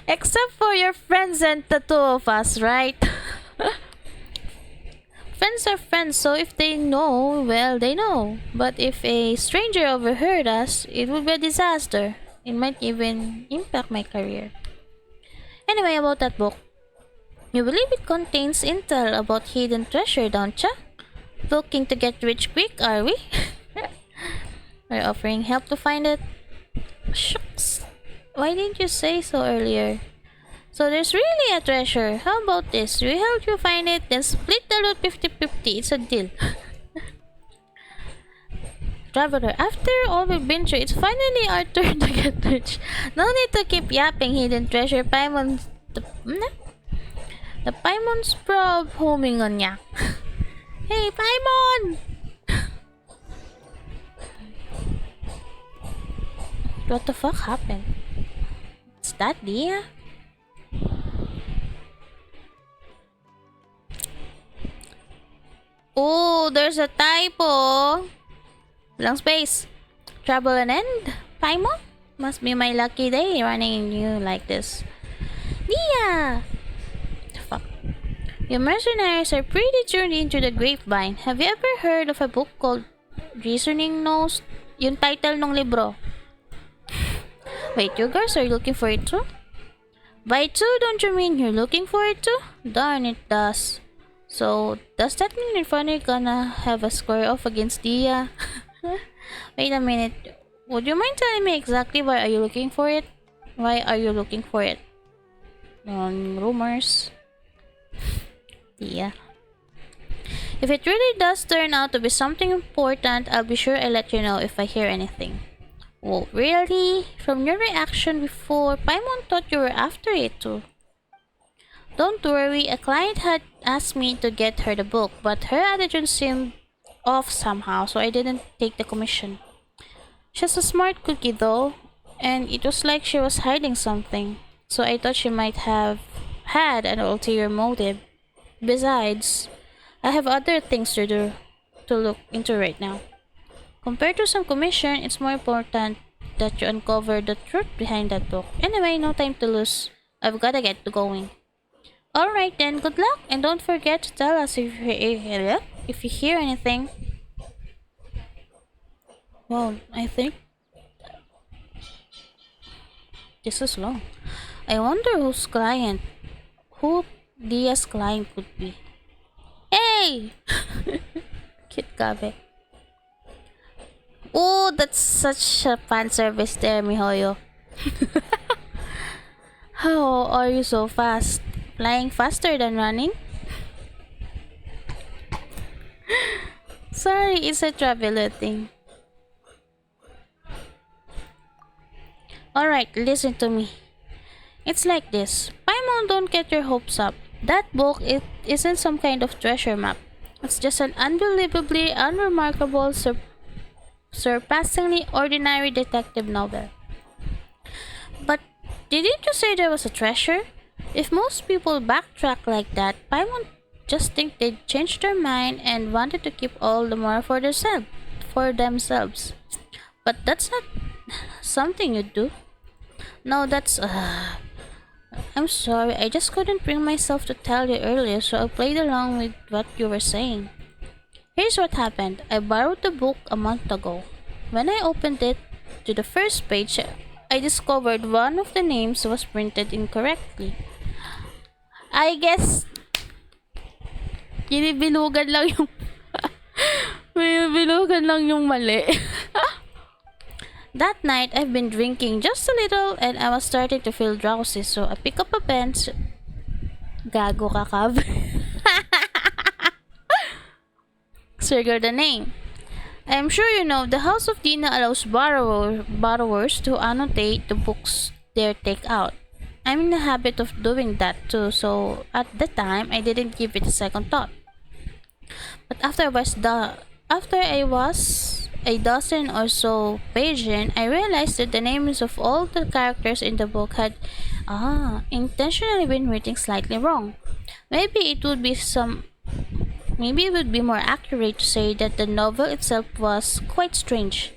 Except for your friends and the two of us, right? Friends are friends, so if they know, well, they know. But if a stranger overheard us, it would be a disaster. It might even impact my career. Anyway, about that book. You believe it contains intel about hidden treasure, don't ya? Looking to get rich quick, are we? We're offering help to find it. Shucks. Why didn't you say so earlier? So there's really a treasure. How about this? We help you find it, then split the loot 50-50. It's a deal. Traveler, after all we've been through, it's finally our turn to get rich. No need to keep yapping, hidden treasure. Paimon's... The Paimon's prob homing on ya. Hey, Paimon! What the fuck happened? Is that Dia? Oh, there's a typo. Walang space. Trouble and end? Paimon? Must be my lucky day running in you like this. Dia! Fuck. You mercenaries are pretty tuned into the grapevine. Have you ever heard of a book called Reasoning Knows? Yung title ng libro. Wait, you guys are looking for it too? By two, don't you mean you're looking for it too? Darn, it does. So, does that mean you're finally gonna have a square off against Dia? Wait a minute. Would you mind telling me exactly why are you looking for it? Why are you looking for it? Rumors. Dia. If it really does turn out to be something important, I'll be sure I'll let you know if I hear anything. Oh, really? From your reaction before, Paimon thought you were after it too. Don't worry, a client had asked me to get her the book, but her attitude seemed off somehow, so I didn't take the commission. She's a smart cookie though, and it was like she was hiding something, so I thought she might have had an ulterior motive. Besides, I have other things to look into right now. Compared to some commission, it's more important that you uncover the truth behind that book. Anyway, no time to lose. I've gotta get going. Alright then, good luck, and don't forget to tell us if you hear anything. Well, I think this is long. I wonder who Dia's client could be. Hey! Cute Kaveh. Oh, that's such a fan service there, Mihoyo. How are you so fast? Flying faster than running? Sorry, it's a traveler thing. Alright, listen to me. It's like this. Paimon, don't get your hopes up. That book, it isn't some kind of treasure map. It's just an unbelievably unremarkable, surpassingly ordinary detective novel. But didn't you say there was a treasure? If most people backtrack like that, Paimon just think they'd changed their mind and wanted to keep all the more for themselves. But that's not something you do. No, that's I'm sorry, I just couldn't bring myself to tell you earlier, so I played along with what you were saying. Here's what happened. I borrowed the book a month ago. When I opened it to the first page, I discovered one of the names was printed incorrectly. I guess binibilugan lang yung binibilugan lang yung mali. That night, I've been drinking just a little and I was starting to feel drowsy, so I pick up a pen. Gago ka, Kaveh. Trigger the name. I'm sure you know the House of Dina allows borrowers to annotate the books they take out. I'm in the habit of doing that too, so at the time I didn't give it a second thought. But after I was a dozen or so pages in, I realized that the names of all the characters in the book had intentionally been written slightly wrong. Maybe it would be more accurate to say that the novel itself was quite strange.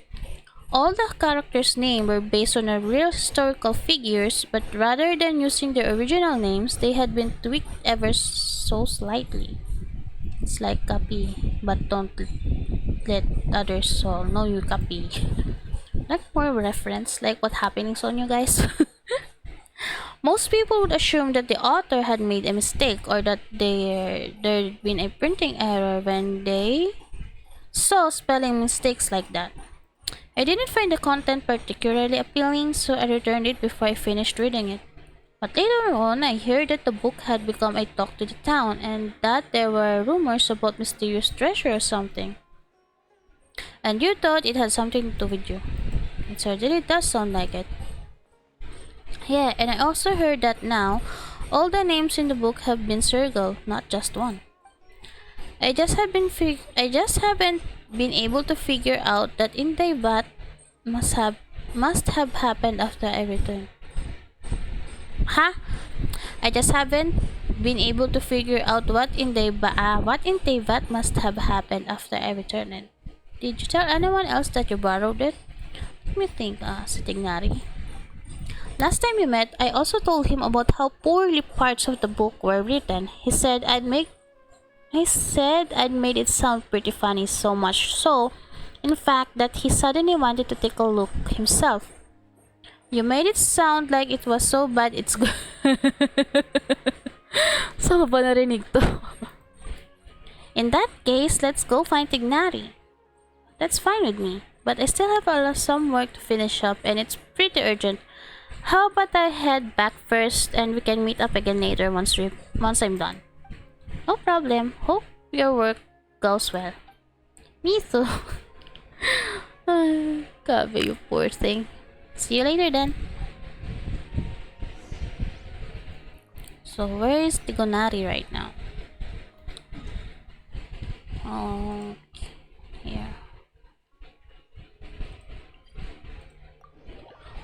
All the characters' names were based on real historical figures, but rather than using their original names, they had been tweaked ever so slightly. It's like copy, but don't let others know you copy. Like more reference, like what happenings on you guys. Most people would assume that the author had made a mistake or that there'd been a printing error when they saw spelling mistakes like that. I didn't find the content particularly appealing, so I returned it before I finished reading it. But later on, I heard that the book had become a talk to the town and that there were rumors about mysterious treasure or something. And you thought it had something to do with you. It certainly does sound like it. Yeah, and I also heard that now, all the names in the book have been circled, not just one. I just haven't been able to figure out that in Dayvat must have happened after I returned. Huh? I just haven't been able to figure out what in Dayvat must have happened after I returned. Did you tell anyone else that you borrowed it? Let me think, si Tignari. Last time we met, I also told him about how poorly parts of the book were written. He said I'd made it sound pretty funny, so much so, in fact, that he suddenly wanted to take a look himself. You made it sound like it was so bad it's good. Saan ba narinig to? In that case, let's go find Tignari. That's fine with me, but I still have some work to finish up and it's pretty urgent. How about I head back first and we can meet up again later once I'm done? No problem. Hope your work goes well. Me too. Kaveh, you poor thing. See you later then. So where is Tigonari right now? Oh, here.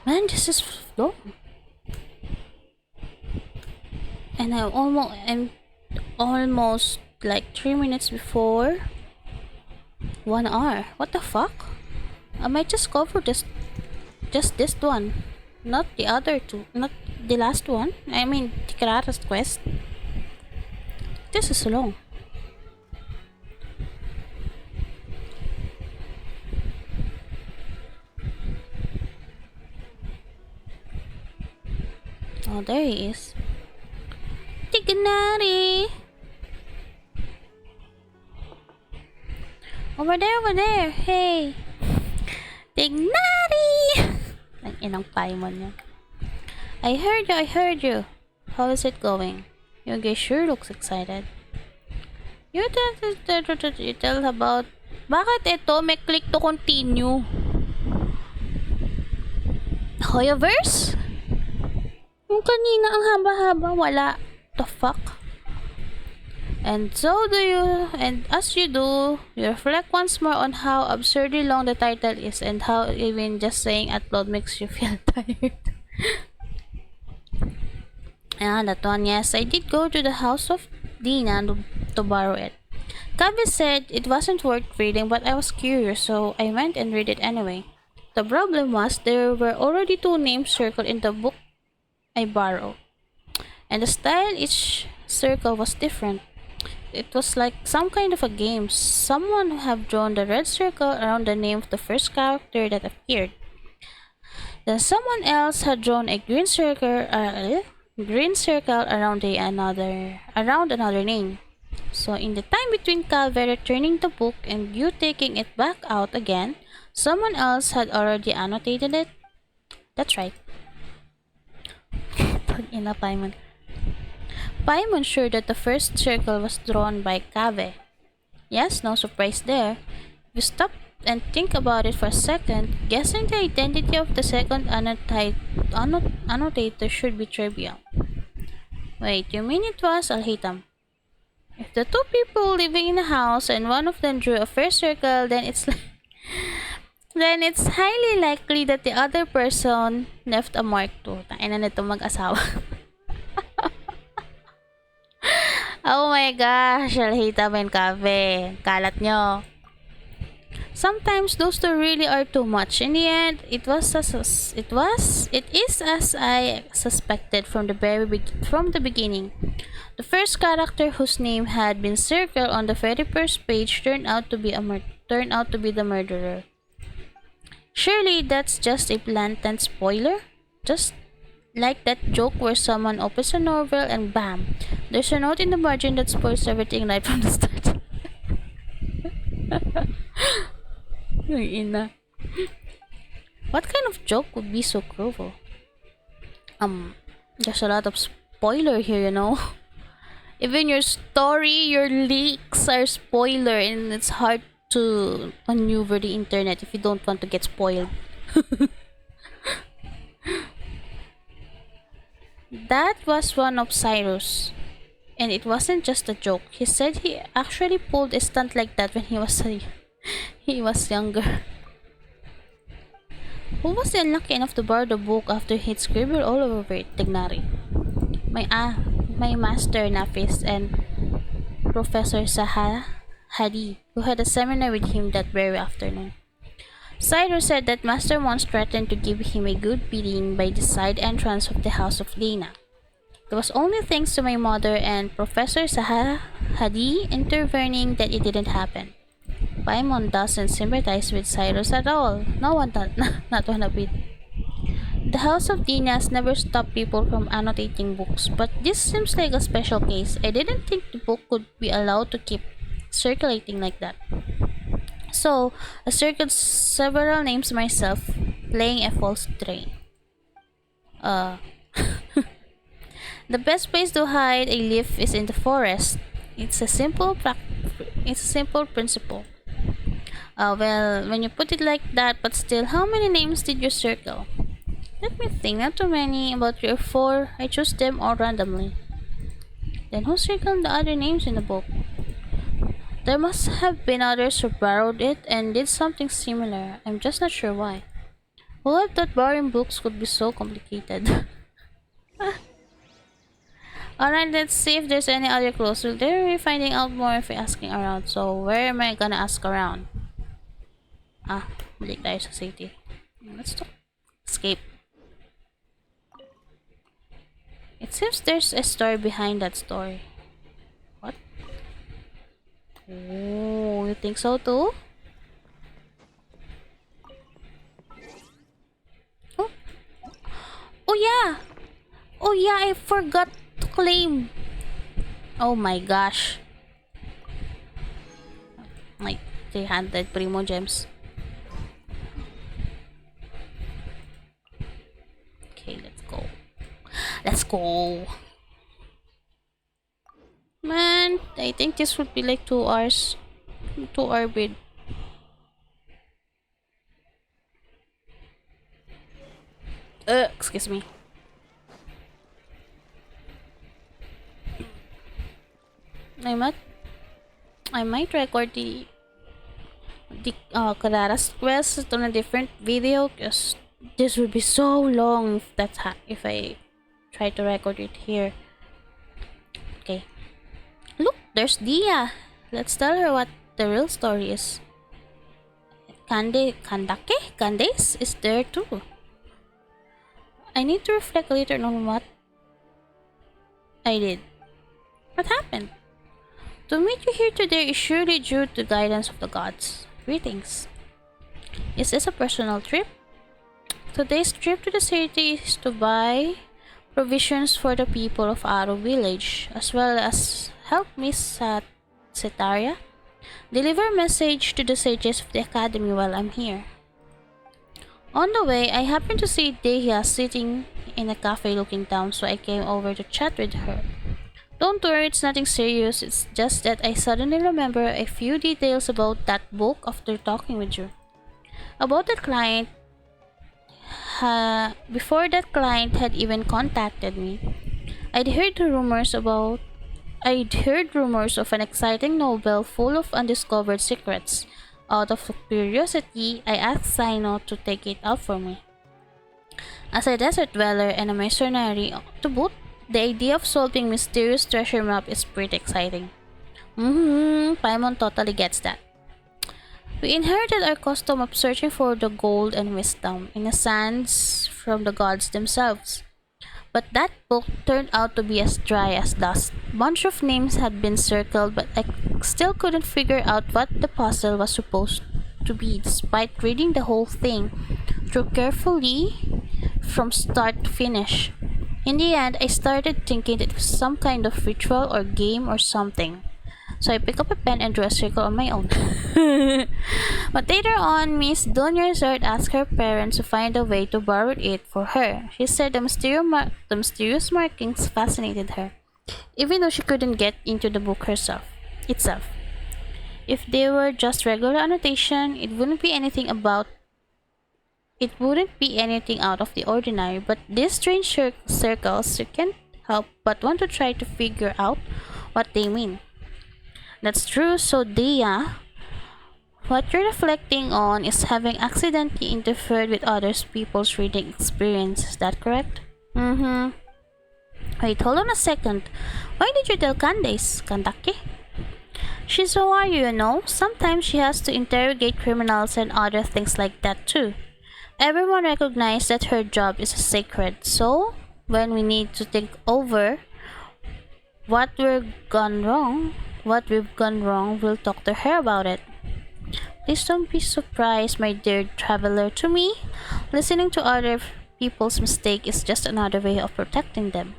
Man, this is long. And I'm almost like 3 minutes before 1 hour. What the fuck? I might just cover just this one, not the other two, not the last one. I mean, Tigrara's quest. This is long. Oh, there he is. Tignari! Over there! Hey! Tignari! Ang inang Paimon yun. I heard you. How is it going? Your guy sure looks excited. You tell about... Bakit ito? May click to continue. Hoyoverse? Yung kanina ang haba-haba, wala. The fuck? And as you do, you reflect once more on how absurdly long the title is and how even just saying upload makes you feel tired. That one, yes, I did go to the house of Dina to borrow it. Kaveh said it wasn't worth reading, but I was curious, so I went and read it anyway. The problem was there were already 2 names circled in the book I borrowed, and the style each circle was different. It was like some kind of a game. Someone have drawn the red circle around the name of the first character that appeared. Then someone else had drawn a green circle around another name. So in the time between Kaveh returning the book and you taking it back out again, someone else had already annotated it. That's right. Ina Paimon. Paimon sure that the first circle was drawn by Kaveh. Yes, no surprise there. If you stop and think about it for a second, guessing the identity of the second annotator should be trivial. Wait, you mean it was Alhitam? If the 2 people living in a house and one of them drew a first circle, then it's highly likely that the other person left a mark too. Tain na nito mag-asawa. Oh my gosh, Alhitam and Kaveh. Kalat nyo. Sometimes those 2 really are too much. In the end, it is as I suspected from the beginning. The first character whose name had been circled on the very first page turned out to be the murderer. Surely that's just a blatant spoiler? Just like that joke where someone opens a novel and bam, there's a note in the margin that spoils everything right from the start. What kind of joke would be so cruel? There's a lot of spoiler here, you know. Even your story, your leaks are spoiler, and it's hard to maneuver the internet if you don't want to get spoiled. That was one of Cyrus, and it wasn't just a joke. He said he actually pulled a stunt like that when he was younger. Who was unlucky enough to borrow the book after he'd scribbled all over it? Tignari. My master Nafis and Professor Hadi, who had a seminar with him that very afternoon. Cyrus said that Master Mons threatened to give him a good beating by the side entrance of the House of Dana. It was only thanks to my mother and Professor Sahara Hadi intervening that it didn't happen. Paimon doesn't sympathize with Cyrus at all. No one does, not one of it. The House of Dinas never stopped people from annotating books, but this seems like a special case. I didn't think the book could be allowed to keep circulating like that. So, I circled several names myself, playing a false train. The best place to hide a leaf is in the forest. It's a simple principle. Well, when you put it like that, but still, how many names did you circle? Let me think, not too many, about 3 or 4. I chose them all randomly. Then who circled the other names in the book? There must have been others who borrowed it and did something similar. I'm just not sure why. Who I thought borrowing books could be so complicated? Alright, let's see if there's any other clues. We'll be finding out more if we're asking around. So, where am I gonna ask around? Balik tayo sa city. Let's talk. Escape. It seems there's a story behind that story. What? Oh, you think so too? Oh. Oh yeah! Oh yeah, I forgot to claim. Oh my gosh. Like 300 Primo Gems. Okay, let's go. Let's go. Man, I think this would be like 2 hours. 2-hour bid. Excuse me. I might record the Karara's quest on a different video because this would be so long if I try to record it here. Okay. Look, there's Dia. Let's tell her what the real story is. Candace is there too. I need to reflect later on what I did. What happened? To meet you here today is surely due to the guidance of the gods. Greetings. Is this a personal trip? Today's trip to the city is to buy provisions for the people of Aro village, as well as help Miss Setaria deliver message to the sages of the academy while I'm here. On the way, I happened to see Dehya sitting in a cafe looking down, so I came over to chat with her. Don't worry, it's nothing serious, it's just that I suddenly remember a few details about that book after talking with you. About that client, before that client had even contacted me, I'd heard rumors of an exciting novel full of undiscovered secrets. Out of curiosity, I asked Sino to take it up for me. As a desert dweller and a mercenary to boot, the idea of solving mysterious treasure map is pretty exciting. Paimon totally gets that. We inherited our custom of searching for the gold and wisdom in the sands from the gods themselves. But that book turned out to be as dry as dust. Bunch of names had been circled, but I still couldn't figure out what the puzzle was supposed to be despite reading the whole thing through carefully from start to finish. In the end, I started thinking that it was some kind of ritual or game or something. So I picked up a pen and drew a circle on my own. But later on, Miss Donya Resort asked her parents to find a way to borrow it for her. She said the mysterious markings fascinated her, even though she couldn't get into the book itself. If they were just regular annotation, it wouldn't be anything out of the ordinary, but these strange circles, you can't help but want to try to figure out what they mean. That's true, so Dia, what you're reflecting on is having accidentally interfered with other people's reading experience, is that correct? Wait, hold on a second. Why did you tell Candace, Kandake? She's a warrior, you know. Sometimes she has to interrogate criminals and other things like that too. Everyone recognizes that her job is sacred, so when we need to think over what we've gone wrong, we'll talk to her about it. Please don't be surprised, my dear traveler. To me, listening to other people's mistake is just another way of protecting them.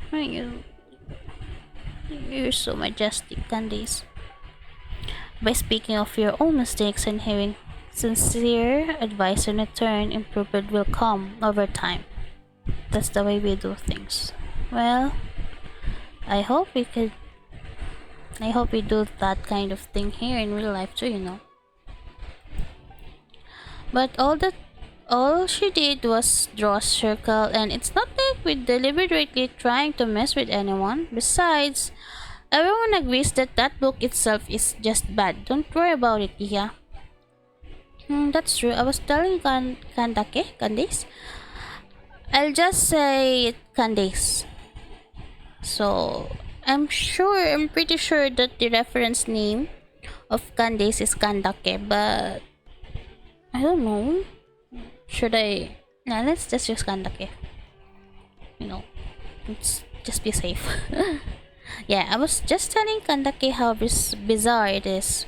You're so majestic, Candice. By speaking of your own mistakes and hearing sincere advice in return, improvement will come over time. That's the way we do things. Well, I hope we do that kind of thing here in real life too, you know. But all she did was draw a circle, and it's not like we're deliberately trying to mess with anyone. Besides, everyone agrees that that book itself is just bad. Don't worry about it, Iya. That's true. I was telling Candace. I'll just say Candace. So, I'm pretty sure that the reference name of Candace is Kandake, but I don't know. Should I? Nah, let's just use Kandake. You know, let's just be safe. Yeah, I was just telling Kandake how bizarre it is.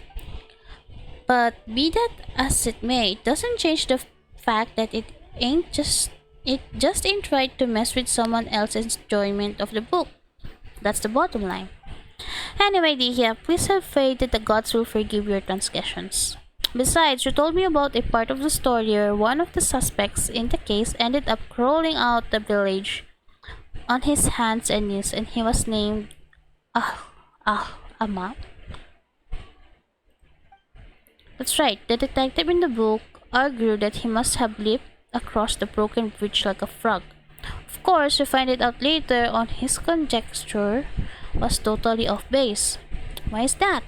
But be that as it may, it doesn't change the fact that it just ain't right to mess with someone else's enjoyment of the book. That's the bottom line. Anyway, Dihya, please have faith that the gods will forgive your transgressions. Besides, you told me about a part of the story where one of the suspects in the case ended up crawling out the village on his hands and knees, and he was named Ama. That's right, the detective in the book argued that he must have leaped across the broken bridge like a frog. Of course, we find it out later on his conjecture was totally off base. Why is that?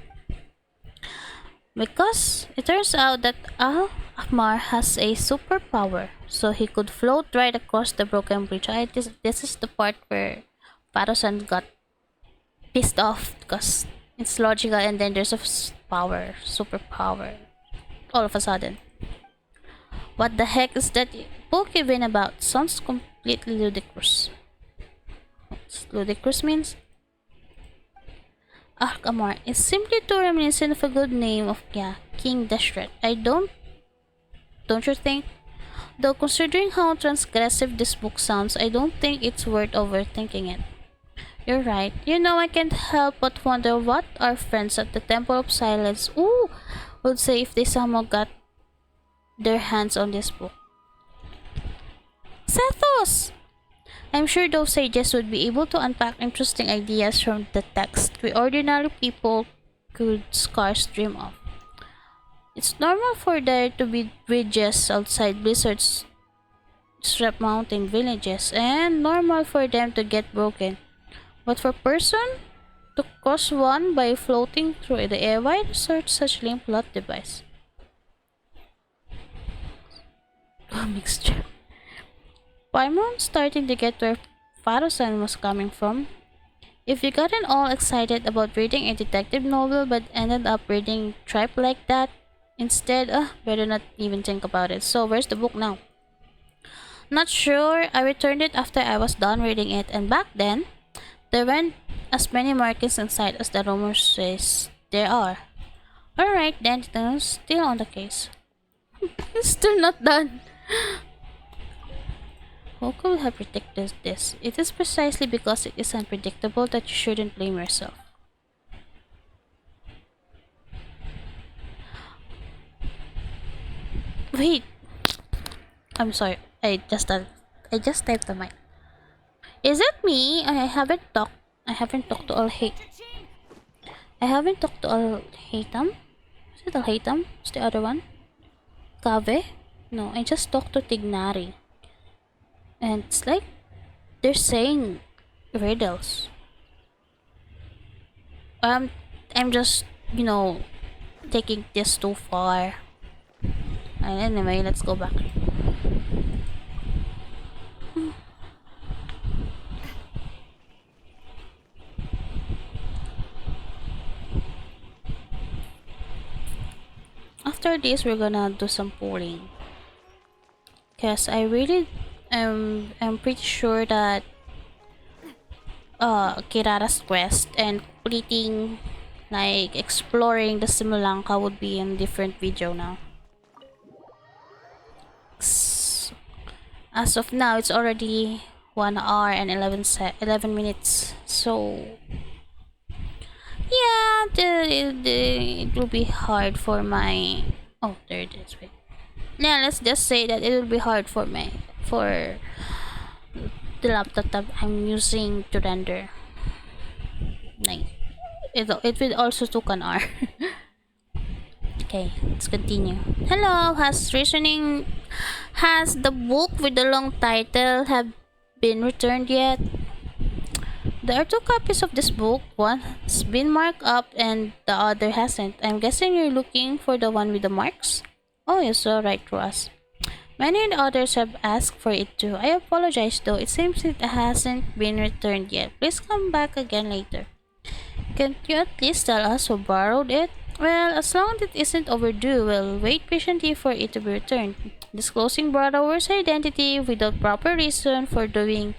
Because it turns out that Ahmar has a superpower, so he could float right across the broken bridge. This is the part where Farosan got pissed off because it's logical and then there's a superpower, all of a sudden. What the heck is that book even about? Sounds completely ludicrous. What's ludicrous means? Arkamar is simply too reminiscent of a good name of King Deshret. Don't you think? Though considering how transgressive this book sounds, I don't think it's worth overthinking it. You're right. You know, I can't help but wonder what our friends at the Temple of Silence would say if they somehow got their hands on this book. Sethos! I'm sure those sages would be able to unpack interesting ideas from the text we ordinary people could scarce dream of. It's normal for there to be bridges outside blizzards strap mountain villages, and normal for them to get broken. But for person to cross one by floating through the air, why resort such lame plot device? Mixture. Paimon starting to get where Farosan was coming from. If you gotten all excited about reading a detective novel but ended up reading tripe like that instead, better not even think about it. So where's the book now? Not sure. I returned it after I was done reading it, and back then, there weren't as many markings inside as the rumors says there are. Alright then, still on the case. It's still not done. Who could have predicted this? It is precisely because it is unpredictable that you shouldn't blame yourself. Wait! I'm sorry. I just typed the mic. Is it me? I haven't talked to Al Haytham. Is it Al Haytham? What's the other one? Kaveh? No, I just talked to Tignari. And it's like they're saying riddles. I'm just, taking this too far. And anyway, let's go back. after this, we're gonna do some pulling. Cause I really am pretty sure that Kirara's quest and completing, like exploring the Simulanka, would be in different video now. As of now, it's already 1 hour and 11 minutes. So yeah, it will be hard for my. Oh, there it is. Wait. Yeah, let's just say that it will be hard for the laptop that I'm using to render. Like, it will also took an hour. Okay, let's continue. Hello, has the book with the long title have been returned yet? There are 2 copies of this book. One has been marked up and the other hasn't. I'm guessing you're looking for the one with the marks? Oh, you're so right, Ross. Many others have asked for it too. I apologize though, it seems it hasn't been returned yet. Please come back again later. Can't you at least tell us who borrowed it? Well, as long as it isn't overdue, we'll wait patiently for it to be returned. Disclosing borrower's identity without proper reason for doing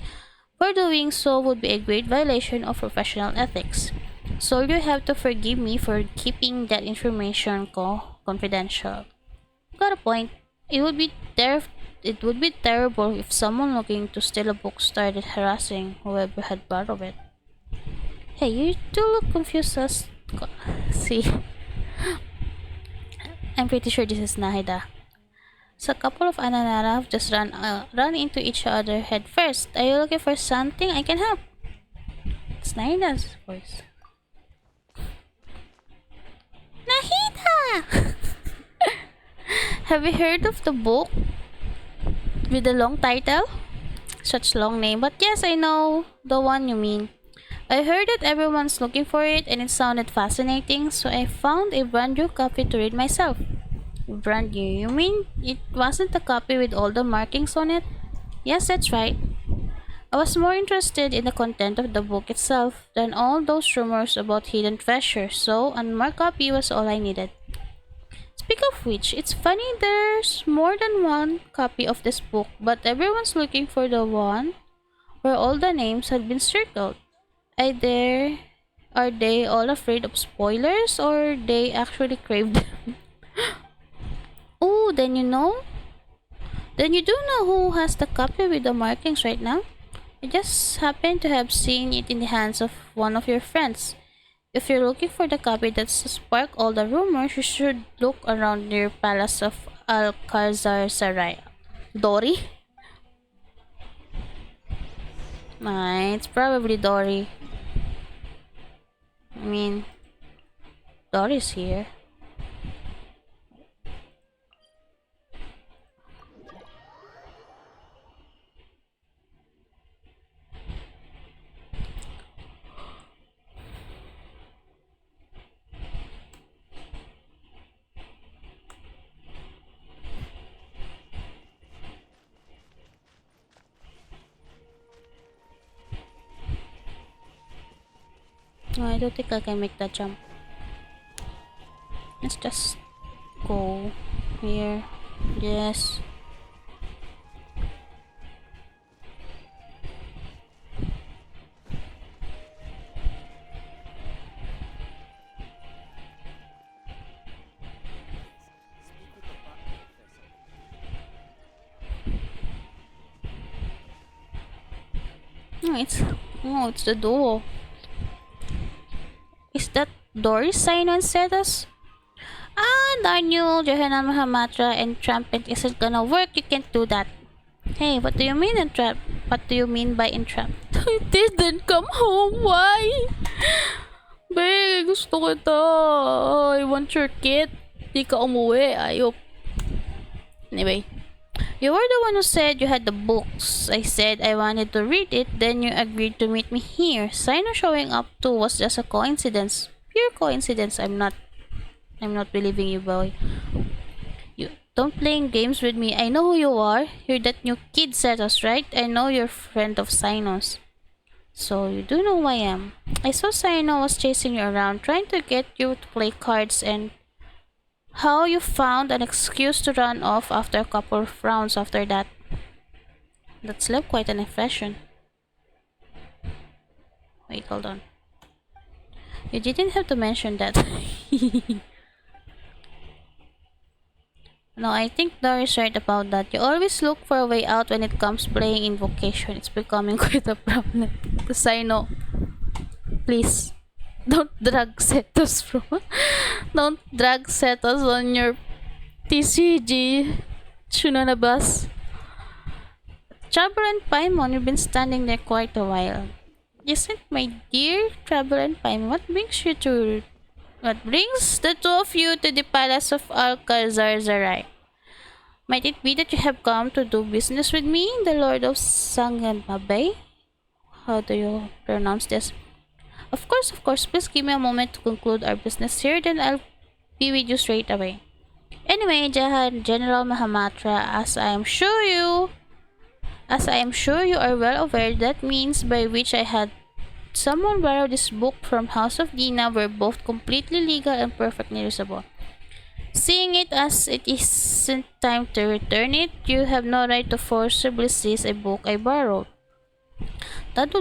so would be a great violation of professional ethics. So you have to forgive me for keeping that information confidential. Got a point. It would be terrible if someone looking to steal a book started harassing whoever had borrowed it. Hey, you two look confused as... See. I'm pretty sure this is Nahida. So a couple of Ananara have just run into each other head first. Are you looking for something I can help? It's Nahida's voice. Nahida! Have you heard of the book with the long title? Such long name, but yes, I know the one you mean. I heard that everyone's looking for it and it sounded fascinating, so I found a brand new copy to read myself. Brand new? You mean it wasn't a copy with all the markings on it? Yes, that's right. I was more interested in the content of the book itself than all those rumors about hidden treasure, so a marked copy was all I needed. Speak of which, it's funny there's more than one copy of this book, but everyone's looking for the one where all the names had been circled. Are they all afraid of spoilers, or they actually crave them? Oh, then you know? Then you do know who has the copy with the markings right now? I just happen to have seen it in the hands of one of your friends. If you're looking for the copy that's sparked all the rumors, you should look around near Palace of Alcazar Sarai. Dory? It's probably Dory. I mean, Dory's here. No, I don't think I can make that jump. Let's just go here. Yes. It's the duo. Is that Dory's sign on status? Ah, darn you, Johanna Mahamatra and Trampent isn't gonna work. You can't do that. Hey, what do you mean entrap? What do you mean by entrap? I didn't come home. Why? Be, gusto kita. I want your kit. Di ka umuwi. Ayop. Anyway. You were the one who said you had the books. I said I wanted to read it, then you agreed to meet me here. Sino showing up too was just a coincidence. Pure coincidence. I'm not believing you, boy. You don't playing games with me. I know who you are. You're that new kid Cetus, right? I know you're friend of Sino's. So you do know who I am. I saw Sino was chasing you around, trying to get you to play cards, and how you found an excuse to run off after a couple of rounds after that. That's left quite an impression. Wait, hold on. You didn't have to mention that. No, I think Dory's right about that. You always look for a way out when it comes playing Invocation. It's becoming quite a problem. Because I know. Please. Don't drag Setos bro. Don't drag Setos on your TCG. Shunanabas. Traveler and Paimon, you've been standing there quite a while. Isn't my dear Traveler and Paimon, what brings the two of you to the palace of Alcazarzarai? Might it be that you have come to do business with me, the Lord of Sangamabay? How do you pronounce this? Of course, please give me a moment to conclude our business here, then I'll be with you straight away. Anyway, General Mahamatra, as I am sure you are well aware, that means by which I had someone borrow this book from House of Dina were both completely legal and perfectly reasonable. Seeing it as it isn't time to return it, you have no right to forcibly seize a book I borrowed. That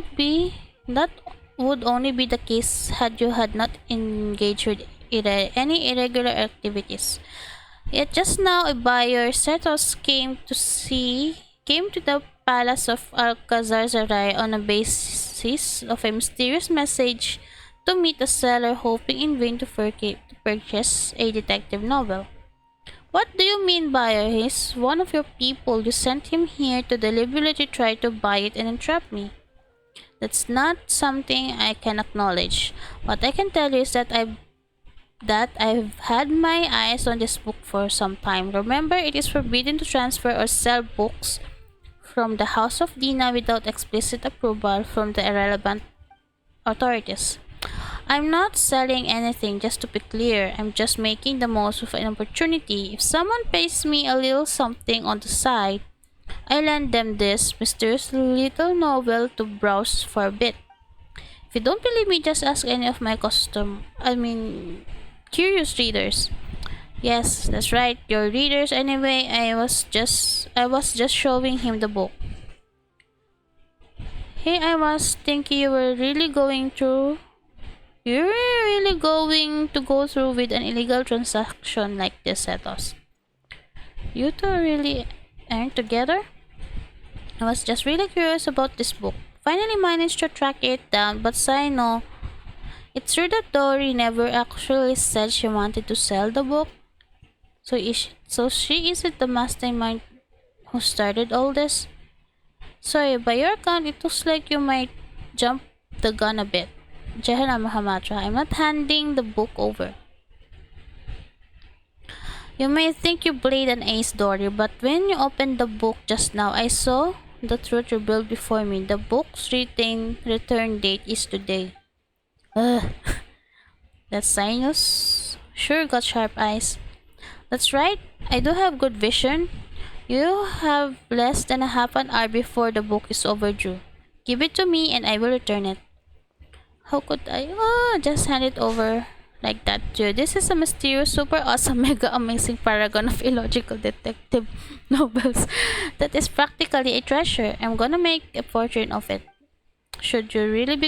would only be the case had you had not engaged with any irregular activities. Yet just now a buyer, Setos, came to the palace of Alcazarzarai on a basis of a mysterious message to meet a seller hoping in vain to purchase a detective novel. What do you mean, buyer? He's one of your people. You sent him here to deliberately try to buy it and entrap me. That's not something I can acknowledge. What I can tell you is that I've had my eyes on this book for some time. Remember, it is forbidden to transfer or sell books from the House of Dina without explicit approval from the irrelevant authorities. I'm not selling anything, just to be clear. I'm just making the most of an opportunity. If someone pays me a little something on the side, I lend them this mysterious little novel to browse for a bit. If you don't believe me, just ask any of my curious readers. Yes, that's right, your readers anyway. I was just showing him the book. Hey, I was thinking you were really going to go through with an illegal transaction like this, Setos. You two really aren't together? I was just really curious about this book. Finally managed to track it down, but I know it's true that Dory never actually said she wanted to sell the book. So she isn't the mastermind who started all this? Sorry, by your account, it looks like you might jump the gun a bit. Jehana Mahamatra, I'm not handing the book over. You may think you played an ace, Dory, but when you opened the book just now, I saw the truth revealed before me. The book's return date is today. Ugh. That Sinus sure got sharp eyes. That's right, I do have good vision. You have less than a half an hour before the book is overdue. Give it to me and I will return it. How could I? Just hand it over like that too. This is a mysterious, super awesome, mega amazing paragon of illogical detective novels that is practically a treasure. I'm gonna make a fortune of it. Should you really be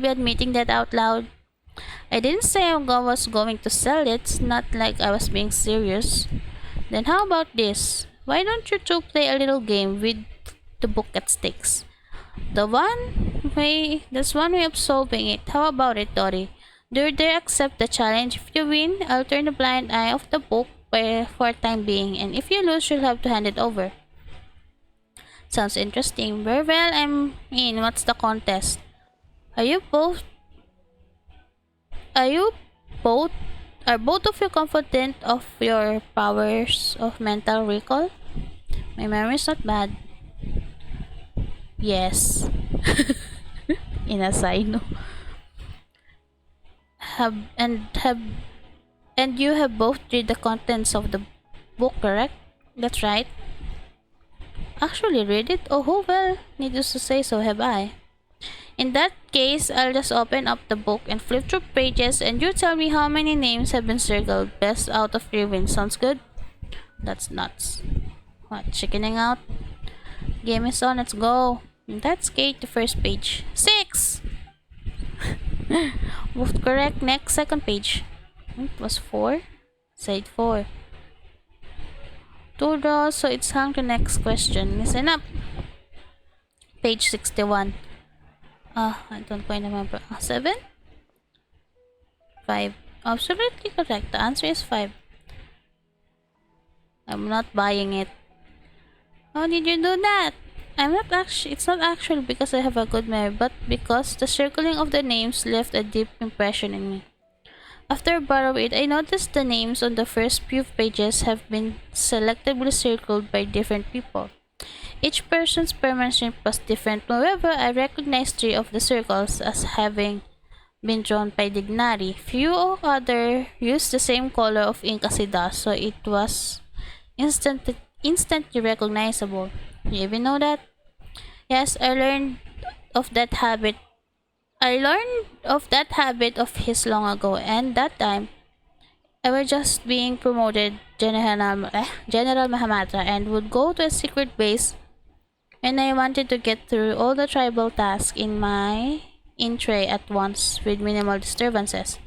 admitting that out loud? I didn't say I was going to sell it. It's not like I was being serious. Then how about this? Why don't you two play a little game with the book at stakes? That's one way of solving it. How about it, Dory? Do you dare accept the challenge? If you win, I'll turn the blind eye of the book for time being, and if you lose, you'll have to hand it over. Sounds interesting. Very well, I'm in. What's the contest? Are both of you confident of your powers of mental recall? My memory's not bad. Yes. In a sino. And you have both read the contents of the book, correct? That's right. Actually read it? Oh well, needless to say, so have I. In that case, I'll just open up the book and flip through pages and you tell me how many names have been circled. Best out of 3 wins. Sounds good? That's nuts. What, chickening out? Game is on, let's go. Let's skate the first page. 6! Moved correct. Next, second page. It was 4. Side 4. 2 draws, so it's hung to next question. Listen up. Page 61. I don't quite remember. 7? 5. Absolutely correct. The answer is 5. I'm not buying it. How did you do that? It's not actually because I have a good memory, but because the circling of the names left a deep impression in me. After borrowing it, I noticed the names on the first few pages have been selectively circled by different people. Each person's penmanship was different. However, I recognized 3 of the circles as having been drawn by Dignari. Few other used the same color of ink as he does, so it was instantly recognizable. You even know that? Yes, I learned of that habit of his long ago, and that time I was just being promoted General Mahamatra and would go to a secret base when I wanted to get through all the tribal tasks in my tray at once with minimal disturbances.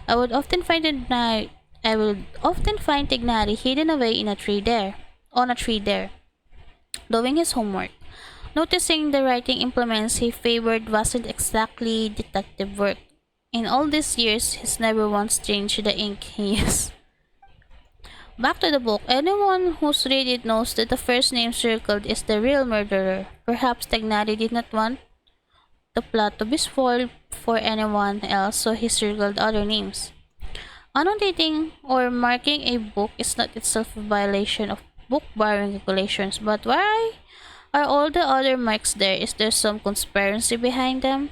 I would often find Tignari hidden away in a tree there, doing his homework. Noticing the writing implements he favored wasn't exactly detective work. In all these years, he's never once changed the ink he used. Back to the book. Anyone who's read it knows that the first name circled is the real murderer. Perhaps Tignari did not want the plot to be spoiled for anyone else, so he circled other names. Annotating or marking a book is not itself a violation of book borrowing regulations, but why are all the other marks there? Is there some conspiracy behind them?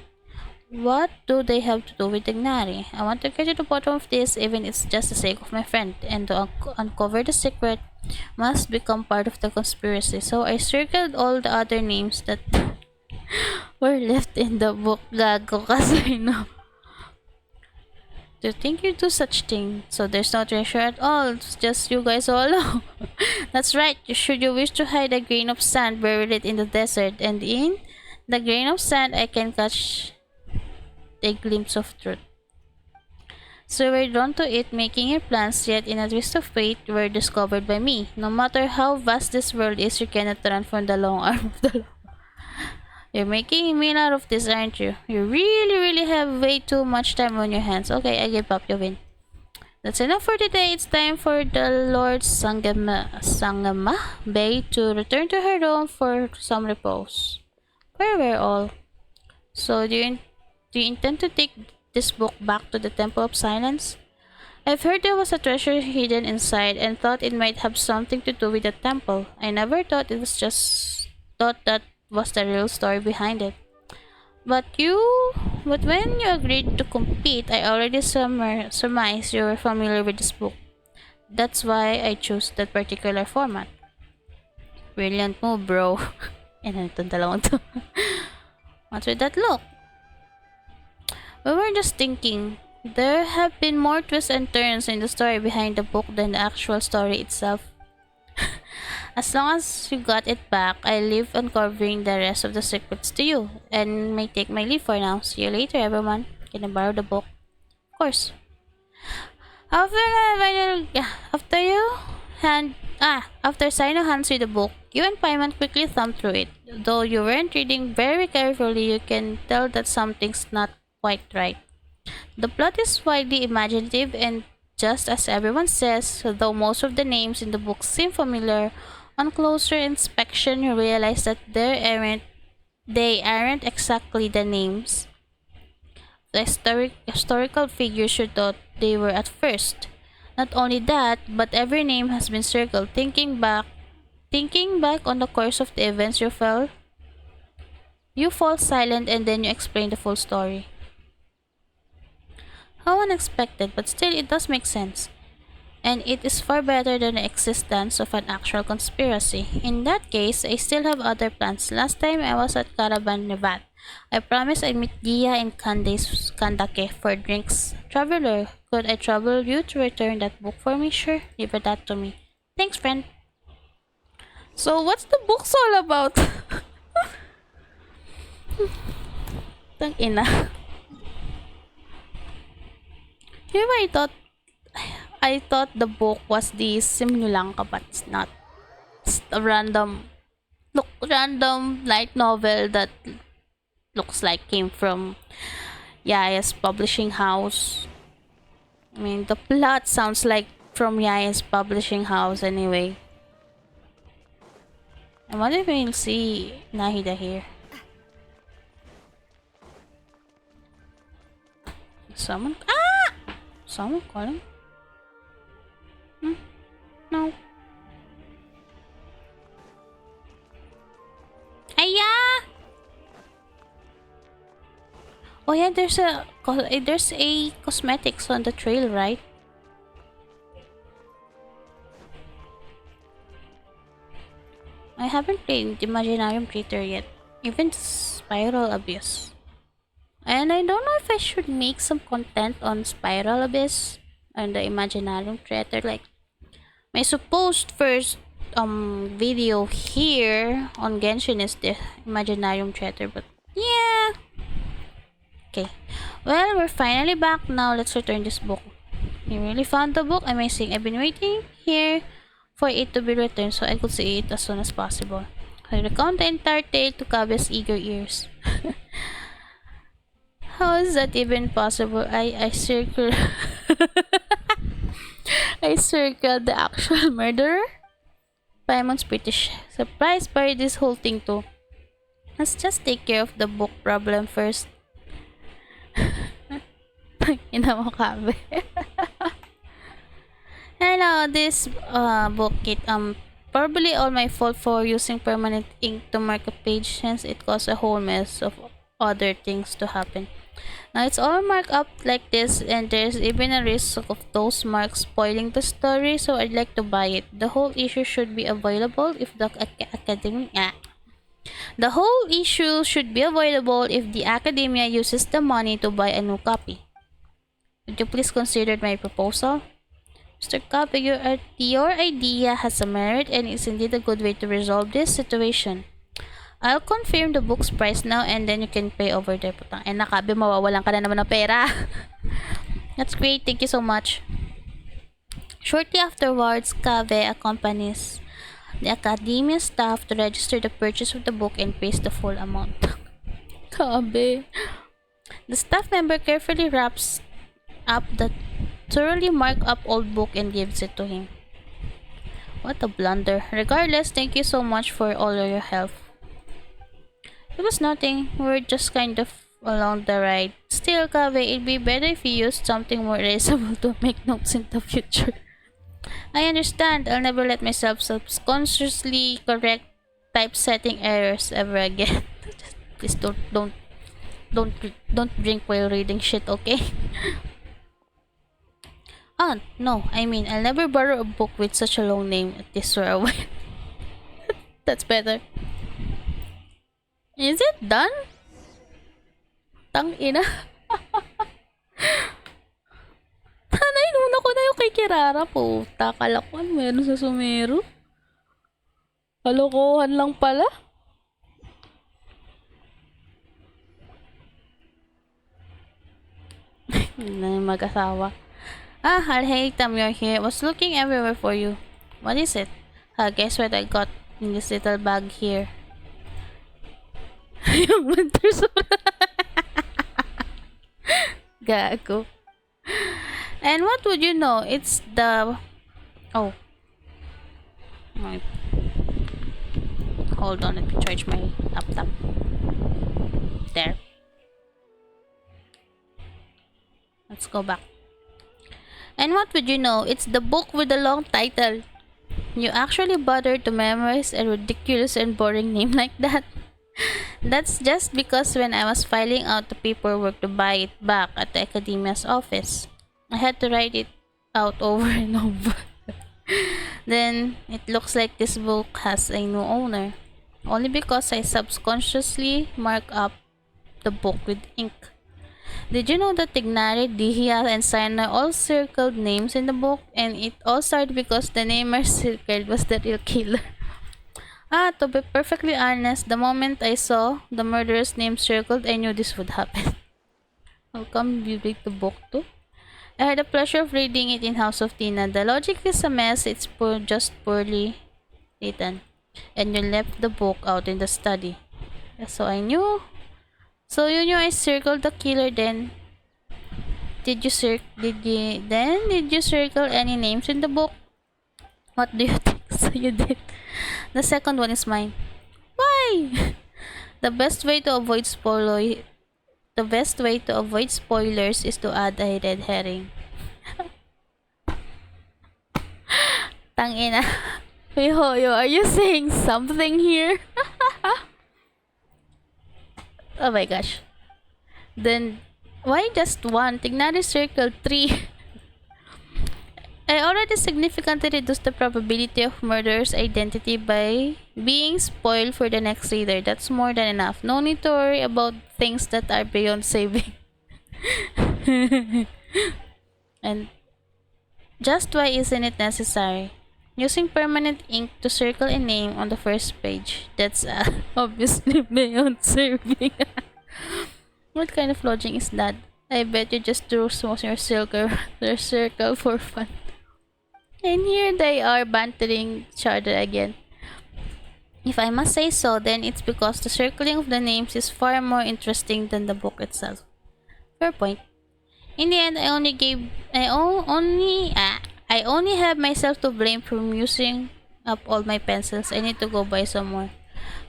What do they have to do with Ignari? I want to get to the bottom of this, even if it's just the sake of my friend, and to uncover the secret must become part of the conspiracy. So I circled all the other names that were left in the book. Gago, kasi no. To think you do such thing, so there's no treasure at all. It's just you guys all alone. That's right. Should you wish to hide a grain of sand, bury it in the desert, and in the grain of sand, I can catch a glimpse of truth. So we're drawn to it, making your plans, yet in a twist of fate, were discovered by me. No matter how vast this world is, you cannot run from the long arm of the law. You're making a meal out of this, aren't you? You really have way too much time on your hands. Okay, I give up, you win. That's enough for today. It's time for the Lord Sangama Bay to return to her room for some repose. Farewell all. So do you intend to take this book back to the Temple of Silence? I've heard there was a treasure hidden inside and thought it might have something to do with the temple. I never thought that was the real story behind it. But when you agreed to compete, I already surmised you were familiar with this book. That's why I chose that particular format. Brilliant move, bro. And itong dalawang to. What's with that look? We were just thinking. There have been more twists and turns in the story behind the book than the actual story itself. As long as you got it back, I leave uncovering the rest of the secrets to you, and may take my leave for now. See you later, everyone. Can I borrow the book? Of course. After Sino hands you the book, you and Paimon quickly thumb through it. Though you weren't reading very carefully, you can tell that something's not quite right. The plot is widely imaginative, and just as everyone says, though most of the names in the book seem familiar, on closer inspection you realize that they aren't exactly the names the historical figures you thought they were at first. Not only that, but every name has been circled. Thinking back on the course of the events, you fall silent and then you explain the full story. How unexpected, but still it does make sense. And it is far better than the existence of an actual conspiracy. In that case, I still have other plans. Last time I was at Caravan Nevat. I promise I'd meet Dia in Kandake for drinks. Traveler, could I trouble you to return that book for me? Sure, leave that to me. Thanks, friend. So, what's the book's all about? Tang ina. Here I thought the book was the Simulanka, but it's not. It's a random light novel that looks like came from Yaya's publishing house. I mean, the plot sounds like from Yaya's publishing house anyway. And what if we'll see Nahida here? Someone? Ah! Someone calling? No. Aya! Oh yeah, there's a cosmetics on the trail, right? I haven't played Imaginarium Theater yet, even Spiral Abyss. And I don't know if I should make some content on Spiral Abyss and the Imaginarium Theater. Like, my supposed first video here on Genshin is the Imaginarium Theater, but yeah. Okay, well, we're finally back now. Let's return this book. You really found the book? Amazing. I've been waiting here for it to be returned so I could see it as soon as possible. I recount the entire tale to Kaveh's eager ears. How is that even possible? I circle I circled the actual murderer. Paimon's pretty surprised by this whole thing too. Let's just take care of the book problem first. Ina mo, Kaveh. Hello, this book kit probably all my fault for using permanent ink to mark a page, hence it caused a whole mess of other things to happen. Now it's all marked up like this, and there's even a risk of those marks spoiling the story, so I'd like to buy it. The whole issue should be available if the academia uses the money to buy a new copy. Would you please consider my proposal? Mr. Kaveh, your idea has a merit and is indeed a good way to resolve this situation. I'll confirm the book's price now and then you can pay over there. Putang ina, Kaveh, mawawalan ka na naman ng pera. That's great, thank you so much. Shortly afterwards, Kaveh accompanies the academia staff to register the purchase of the book and pays the full amount. Kaveh. The staff member carefully wraps up the thoroughly marked up old book and gives it to him. What a blunder. Regardless, thank you so much for all of your help. It was nothing. We're just kind of along the ride. Still, Kaveh, it'd be better if you used something more reasonable to make notes in the future. I understand. I'll never let myself subconsciously correct typesetting errors ever again. Please don't drink while reading shit, okay? Oh, no. I mean, I'll never borrow a book with such a long name at this for a while. That's better. Is it done? Tang ina. Tanay, nuna ko na yung kay Kirara po. Takalakuan, meron sa Sumero. Kalokohan lang pala. Na yung mag-asawa. Ah, Alheitam, you're here. I was looking everywhere for you. What is it? Guess what I got in this little bag here? Yung winter Gago. And what would you know? It's the... Oh. My... Hold on, let me charge my laptop. There. Let's go back. And what would you know? It's the book with the long title. You actually bothered to memorize a ridiculous and boring name like that? That's just because when I was filing out the paperwork to buy it back at the academia's office, I had to write it out over and over. Then, it looks like this book has a new owner. Only because I subconsciously marked up the book with ink. Did you know that Tignari, Dihya, and Saina all circled names in the book? And it all started because the name I circled was the real killer. To be perfectly honest, the moment I saw the murderer's name circled, I knew this would happen. How come you read the book too? I had the pleasure of reading it in House of Tina. The logic is a mess, it's just poorly written. And you left the book out in the study. So I knew. So you knew I circled the killer then. Did you circle any names in the book? What do you think? So you did. The second one is mine. Why? The best way to avoid spoilers is to add a red herring. Tangina. Hoyo, are you saying something here? Oh my gosh. Then why just one? Tignari circled 3. I already significantly reduced the probability of murderer's identity by being spoiled for the next reader. That's more than enough. No need to worry about things that are beyond saving. And just why isn't it necessary? Using permanent ink to circle a name on the first page. That's obviously beyond saving. What kind of logic is that? I bet you just drew your circle for fun. And here they are bantering each other again. If I must say so, then it's because the circling of the names is far more interesting than the book itself. Fair point. In the end, I only have myself to blame for using up all my pencils. I need to go buy some more.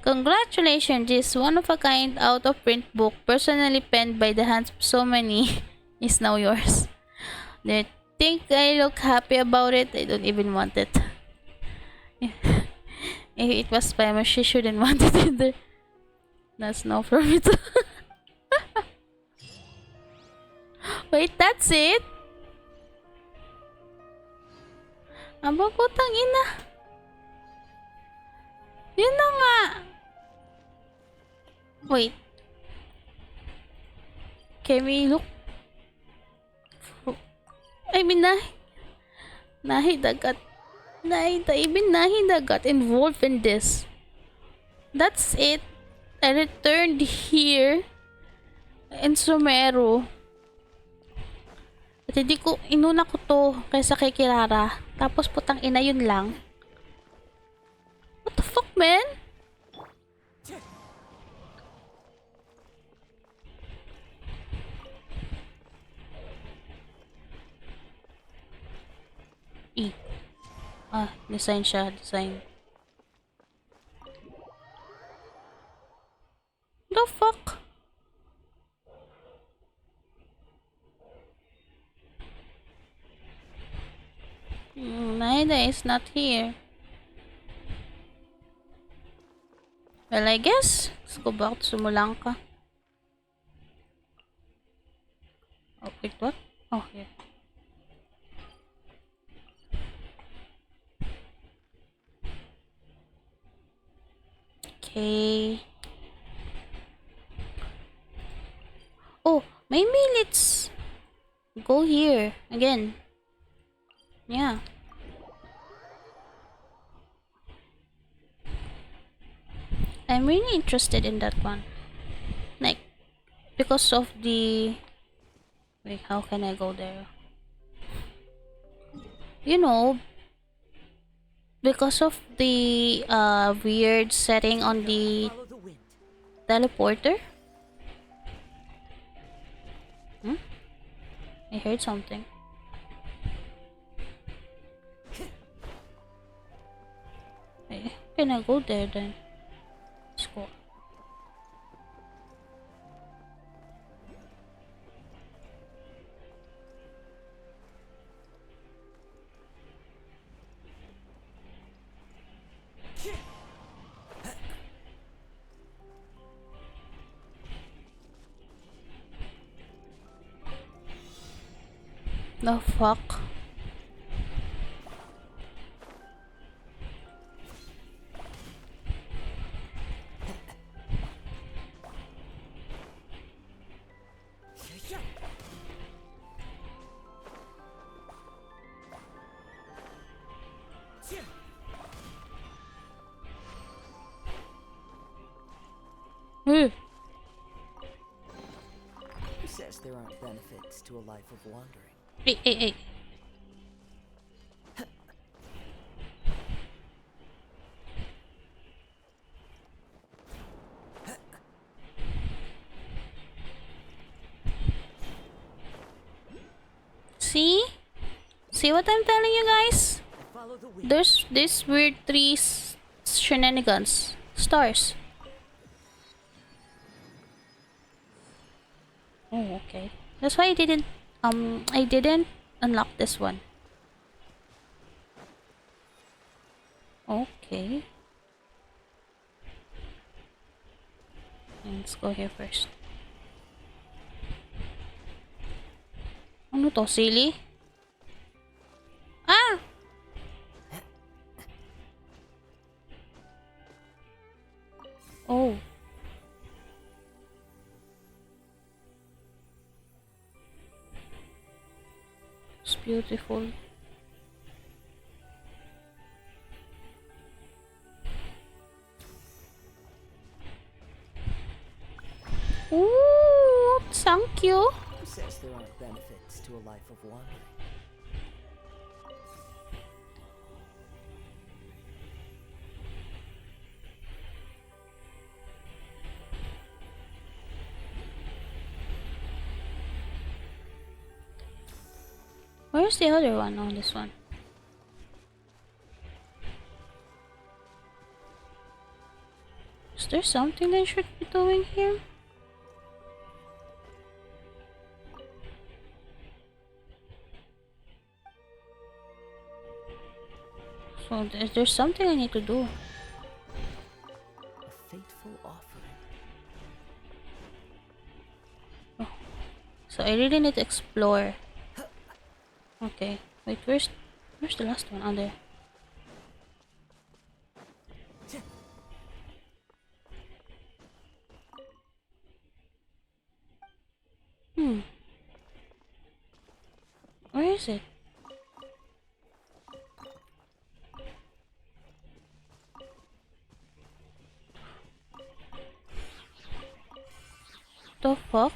Congratulations, this one-of-a-kind out-of-print book, personally penned by the hands of so many, is now yours. Do you think I look happy about it? I don't even want it. If it was by me, she shouldn't want it either. That's no from it. Wait, that's it? Aba, putang ina. Yun na nga. Wait. Can we look? I mean, nahi dagat involved in this. That's it. I returned here in Sumero. At hindi ko, inuna ko to kaysa kay Kirara. Tapos putang ina yun lang. What the fuck, man? Design siya. Design. The fuck? Naida is not here. Well, I guess. Let's go back to Sumulanka. Oh, wait, what? Oh, here. Okay. Oh, maybe let's go here again. Yeah. I'm really interested in that one. Like, because of the... Wait, how can I go there? You know, because of the weird setting on the teleporter. I heard something. Hey, can I go there then? Let's go. The fuck? says there aren't benefits to a life of wandering? Hey. See? See what I'm telling you guys? Follow the wind. There's this weird three shenanigans. Stars. Oh, okay. That's why I didn't unlock this one. Okay. Let's go here first. Ano to? Silly? Ah! Oh. It's beautiful. Ooh, thank you. Who says there aren't benefits to a life of wandering? Where's the other one on this one? Is there something I should be doing here? So there's something I need to do. A fateful offering. So I really need to explore. Okay. Wait, where's the last one? Oh, there. Where is it? The fuck?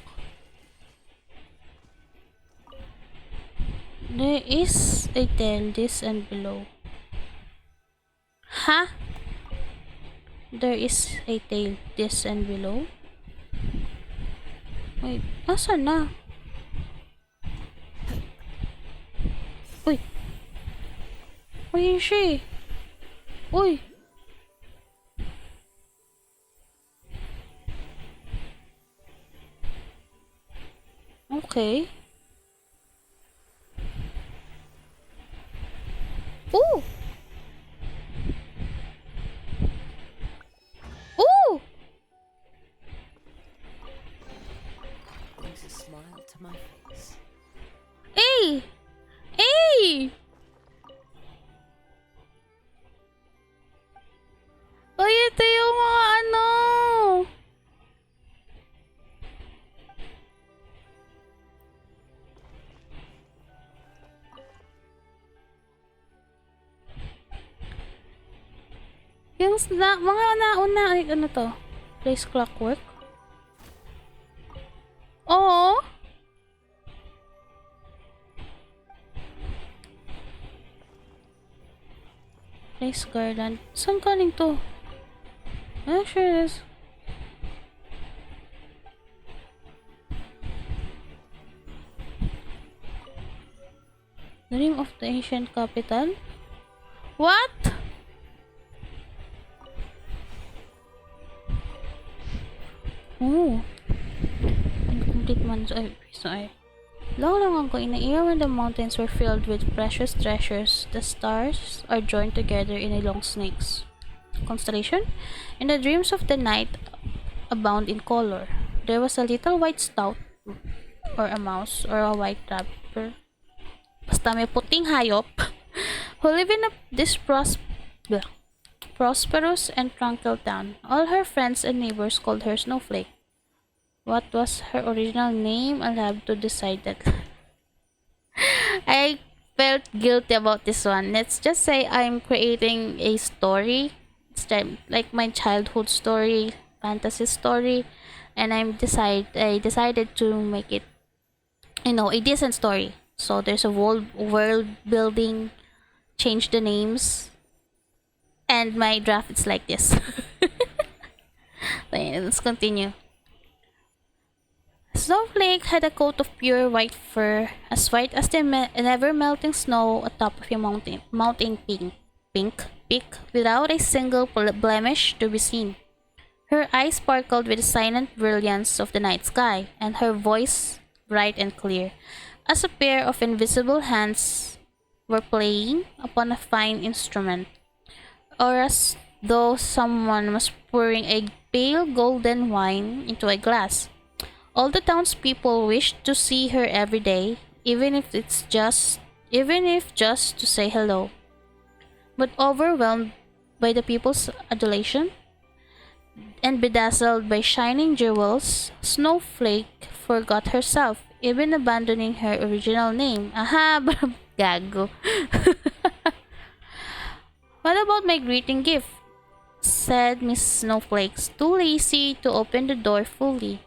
There is a tail this and below. Huh? There is a tail this and below? Wait, asan na? Uy! Where is she? Uy! Okay. Ooh! Ooh! Brings a smile to my face. Hey! Hey! Uy, ito yung mga ano! Yung mga nauna, ay, ano to? Place clockwork? Oo! Place garland. Saan galing to? Ah, sure it is. Dream of the ancient capital? What? Oh. Incomplete man's sorry. Long, long ago, in a era when the mountains were filled with precious treasures, the stars are joined together in a long snake's constellation. In the dreams of the night abound in color. There was a little white stout, or a mouse, or a white rabbit. Basta may puting hayop who live in this prosperous and tranquil town. All her friends and neighbors called her Snowflake. What was her original name? I'll have to decide that. I felt guilty about this one. Let's just say I'm creating a story. It's like my childhood story, fantasy story. and I decided to make it, a decent story. So there's a world building, change the names, and my draft is like this. Let's continue. Snowflake had a coat of pure white fur, as white as the never melting snow atop of a mountain peak, without a single blemish to be seen. Her eyes sparkled with the silent brilliance of the night sky, and her voice bright and clear, as a pair of invisible hands were playing upon a fine instrument, or as though someone was pouring a pale golden wine into a glass. All the townspeople wished to see her every day, even if just to say hello. But overwhelmed by the people's adulation and bedazzled by shining jewels, Snowflake forgot herself, even abandoning her original name. Aha, gago. What about my greeting gift? Said Miss Snowflake, too lazy to open the door fully,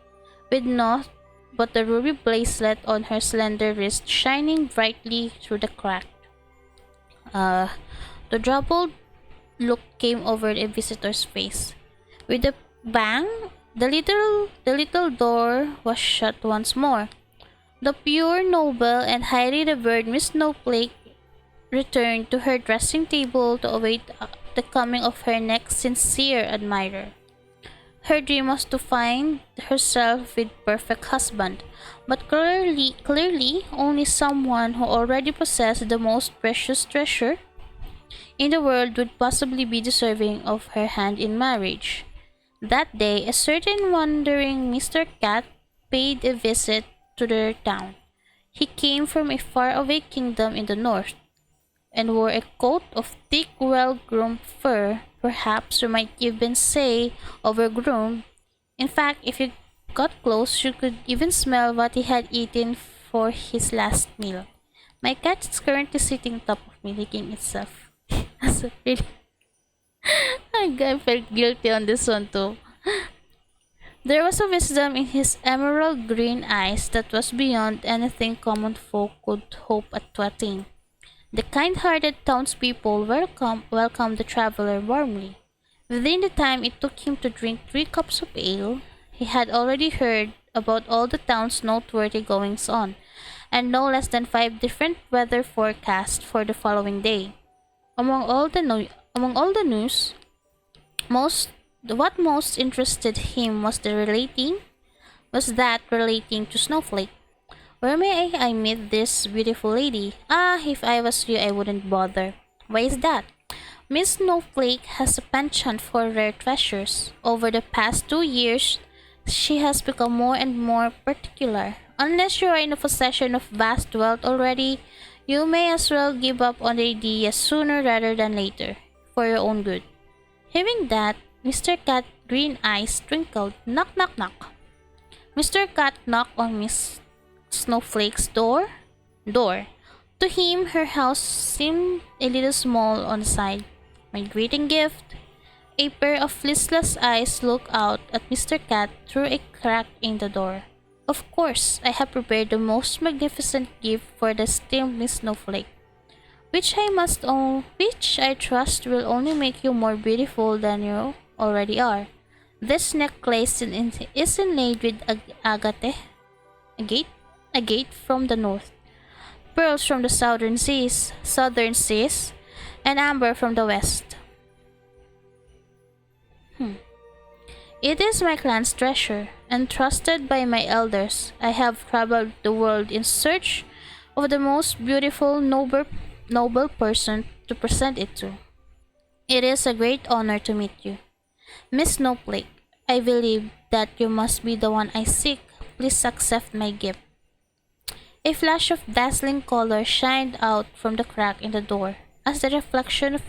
with naught but the ruby bracelet on her slender wrist shining brightly through the crack. The troubled look came over the visitor's face. With a bang, the little door was shut once more. The pure, noble, and highly revered Miss Snowflake returned to her dressing table to await the coming of her next sincere admirer. Her dream was to find herself with perfect husband, but clearly only someone who already possessed the most precious treasure in the world would possibly be deserving of her hand in marriage. That day, a certain wandering Mr. Cat paid a visit to their town. He came from a faraway kingdom in the north, and wore a coat of thick, well-groomed fur, perhaps you might even say overgrown. In fact, if you got close, you could even smell what he had eaten for his last meal. My cat is currently sitting on top of me, licking itself. As a really I felt guilty on this one too. There was a wisdom in his emerald green eyes that was beyond anything common folk could hope at to attain. The kind-hearted townspeople welcomed the traveler warmly. Within the time it took him to drink 3 cups of ale, he had already heard about all the town's noteworthy goings-on, and no less than 5 different weather forecasts for the following day. Among all the news, what most interested him was that relating to Snowflake. Where may I meet this beautiful lady? Ah, if I was you, I wouldn't bother. Why is that? Miss Snowflake has a penchant for rare treasures. Over the past 2 years, she has become more and more particular. Unless you are in the possession of vast wealth already, you may as well give up on the idea sooner rather than later, for your own good. Hearing that, Mr. Cat's green eyes twinkled. Knock, knock, knock. Mr. Cat knocked on Miss Snowflake's door. To him, her house seemed a little small on the side. My greeting gift? A pair of listless eyes looked out at Mr. Cat through a crack in the door. Of course, I have prepared the most magnificent gift for the esteemed Miss Snowflake, which I trust will only make you more beautiful than you already are. This necklace is inlaid with agate, agate from the north, pearls from the southern seas, and amber from the west. It is my clan's treasure, and trusted by my elders, I have traveled the world in search of the most beautiful, noble person to present it to. It is a great honor to meet you. Miss Snowflake, I believe that you must be the one I seek. Please accept my gift. A flash of dazzling color shined out from the crack in the door, as the reflection of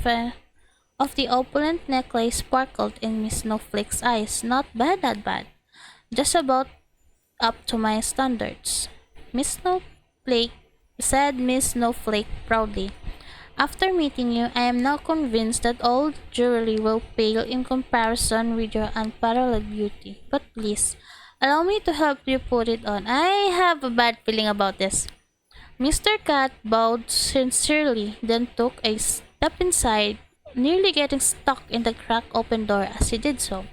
the opulent necklace sparkled in Miss Snowflake's eyes. Not bad, not bad. Just about up to my standards. Miss Snowflake, said Miss Snowflake proudly. After meeting you, I am now convinced that all jewelry will pale in comparison with your unparalleled beauty. But please, Allow me to help you put it on. I have a bad feeling about this. Mr. Cat bowed sincerely, then took a step inside, nearly getting stuck in the cracked open door as he did so.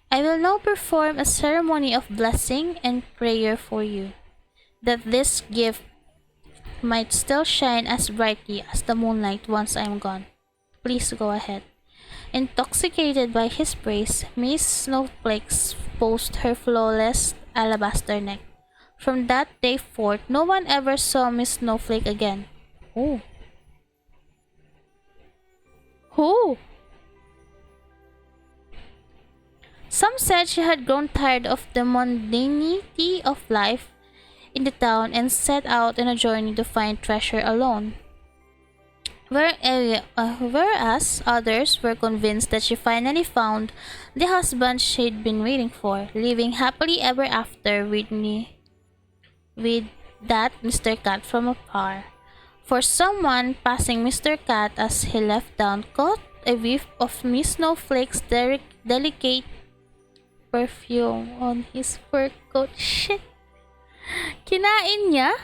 I will now perform a ceremony of blessing and prayer for you, that this gift might still shine as brightly as the moonlight once I am gone. Please go ahead. Intoxicated by his praise, Miss Snowflake posed her flawless alabaster neck. From that day forth, no one ever saw Miss Snowflake again. Oh. Who? Some said she had grown tired of the mundanity of life in the town and set out on a journey to find treasure alone. Whereas others were convinced that she finally found the husband she'd been waiting for, living happily ever after with that Mr. Cat from afar. For someone passing Mr. Cat as he left town caught a whiff of Miss Snowflake's delicate perfume on his fur coat. Shit! Kinain niya?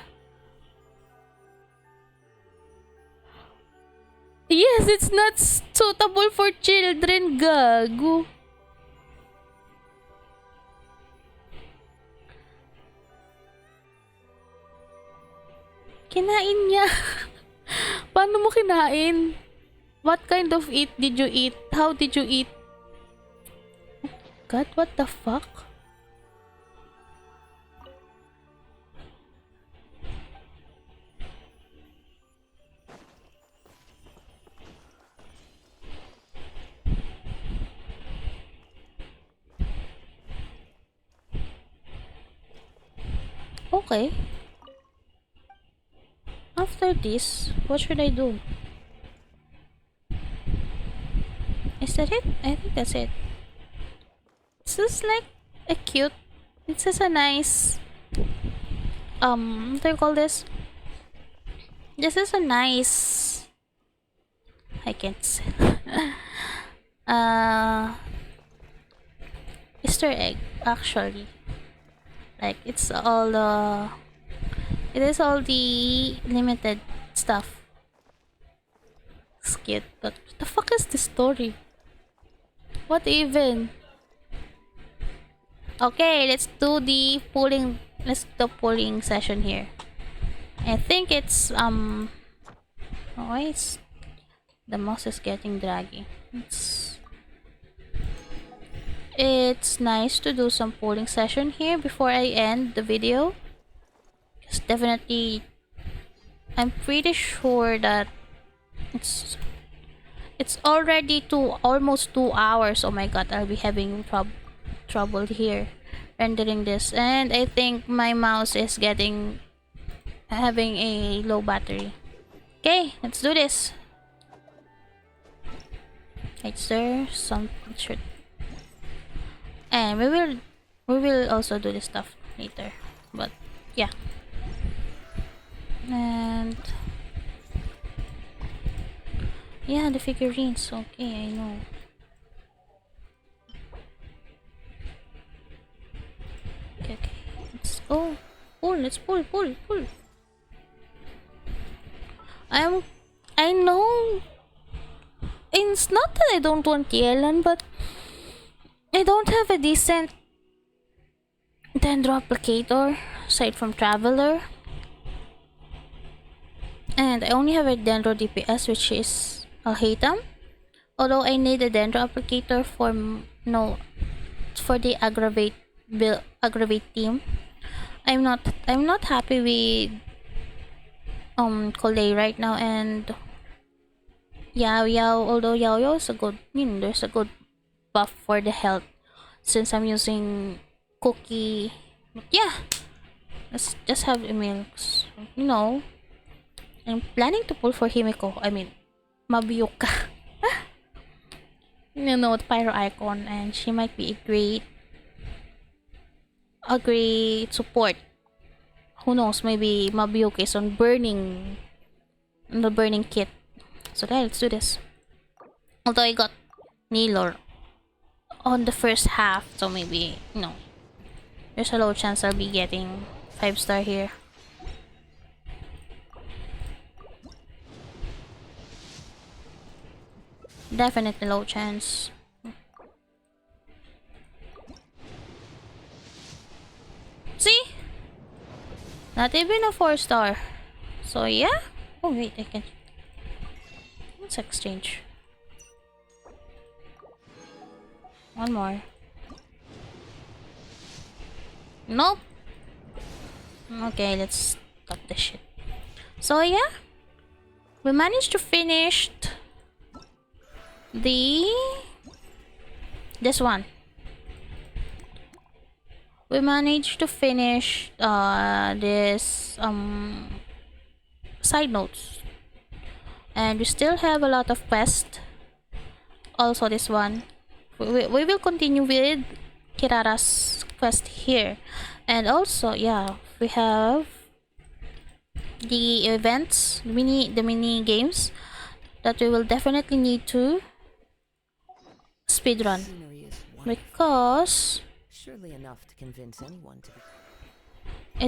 Yes, it's not suitable for children, gago. Kinain niya. Paano mo kinain? What kind of eat did you eat? How did you eat? God, what the fuck? Okay. After this, what should I do? Is that it? I think that's it. This is like a cute. This is a nice. What do you call this? This is a nice. I can't say. Easter egg, actually. Like it's all the. It is all the limited stuff. It's cute, but what the fuck is this story? What even? Okay, let's do the pulling. Let's do the pulling session here. I think it's oh, it's the mouse is getting draggy. It's nice to do some polling session here before I end the video. Because definitely, I'm pretty sure that it's already almost 2 hours. Oh my god, I'll be having trouble here rendering this, and I think my mouse is having a low battery. Okay, let's do this. Is there some should, and we will also do this stuff later, but yeah. And yeah, the figurines. Okay, I know. Okay, let's go. Pull. Let's pull. I know. It's not that I don't want Yelan, but I don't have a decent dendro applicator aside from Traveler. And I only have a dendro DPS, which is Alhaitham. Although I need a dendro applicator for the aggravate team. I'm not happy with Kolei right now, and Yao Yao, although Yao Yao is a good, there's a good buff for the health since I'm using Cookie. But yeah, let's just have Emil. I'm planning to pull for Himiko. I mean, Mabiyuka. The Pyro Icon, and she might be a great support. Who knows? Maybe Mabiyuka is on the burning kit. So yeah, let's do this. Although I got Nilor on the first half, so maybe There's a low chance I'll be getting 5-star here. Definitely low chance. See? Not even a 4-star. So yeah. Oh wait, I can. Let's exchange. One more. Nope. Okay, let's stop this shit. So yeah, we managed to finish this one. We managed to finish this side notes, and we still have a lot of quests. Also this one, we will continue with Kirara's quest here, and also yeah, we have the events, the mini games that we will definitely need to speedrun, Scenery is wonderful. because Surely enough to convince anyone to be.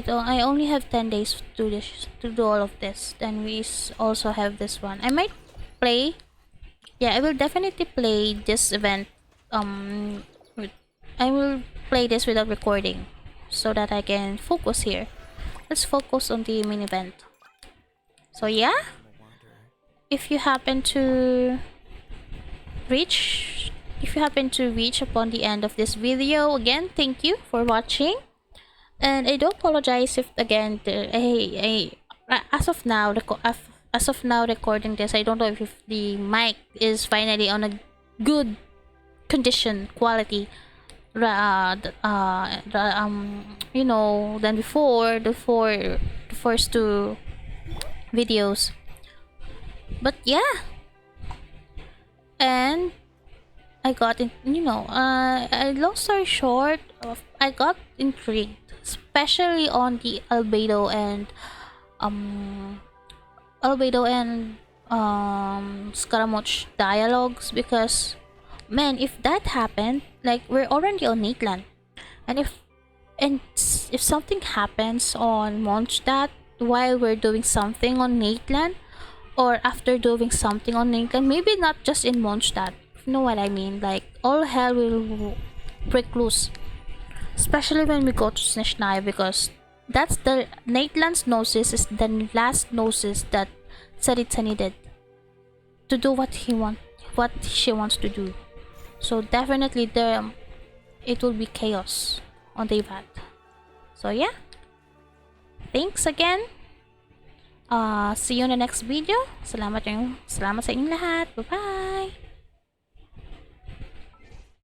I only have 10 days to do all of this. Then we also have this one. I might play. Yeah, I will definitely play this event. I will play this without recording, so that I can focus here. Let's focus on the main event. So yeah, if you happen to reach upon the end of this video, again, thank you for watching. And I do apologize if again as of now recording this, I don't know if the mic is finally on a good condition quality, you know, than before the first two videos. But yeah, and I got in, you know, long story short, I got intrigued, especially on the albedo and Scaramouche dialogues, because man, if that happened, like, we're already on Nateland, and if something happens on Mondstadt while we're doing something on Nateland, or after doing something on Nateland, maybe not just in Mondstadt, you know what I mean, like, all hell will break loose, especially when we go to Snezhnaya, because that's the Nateland's Gnosis is the last Gnosis that Tsaritsa needed to do what she wants to do. So definitely it will be chaos on the event. So yeah, thanks again. See you in the next video. Salamat sa inyong lahat. Bye bye.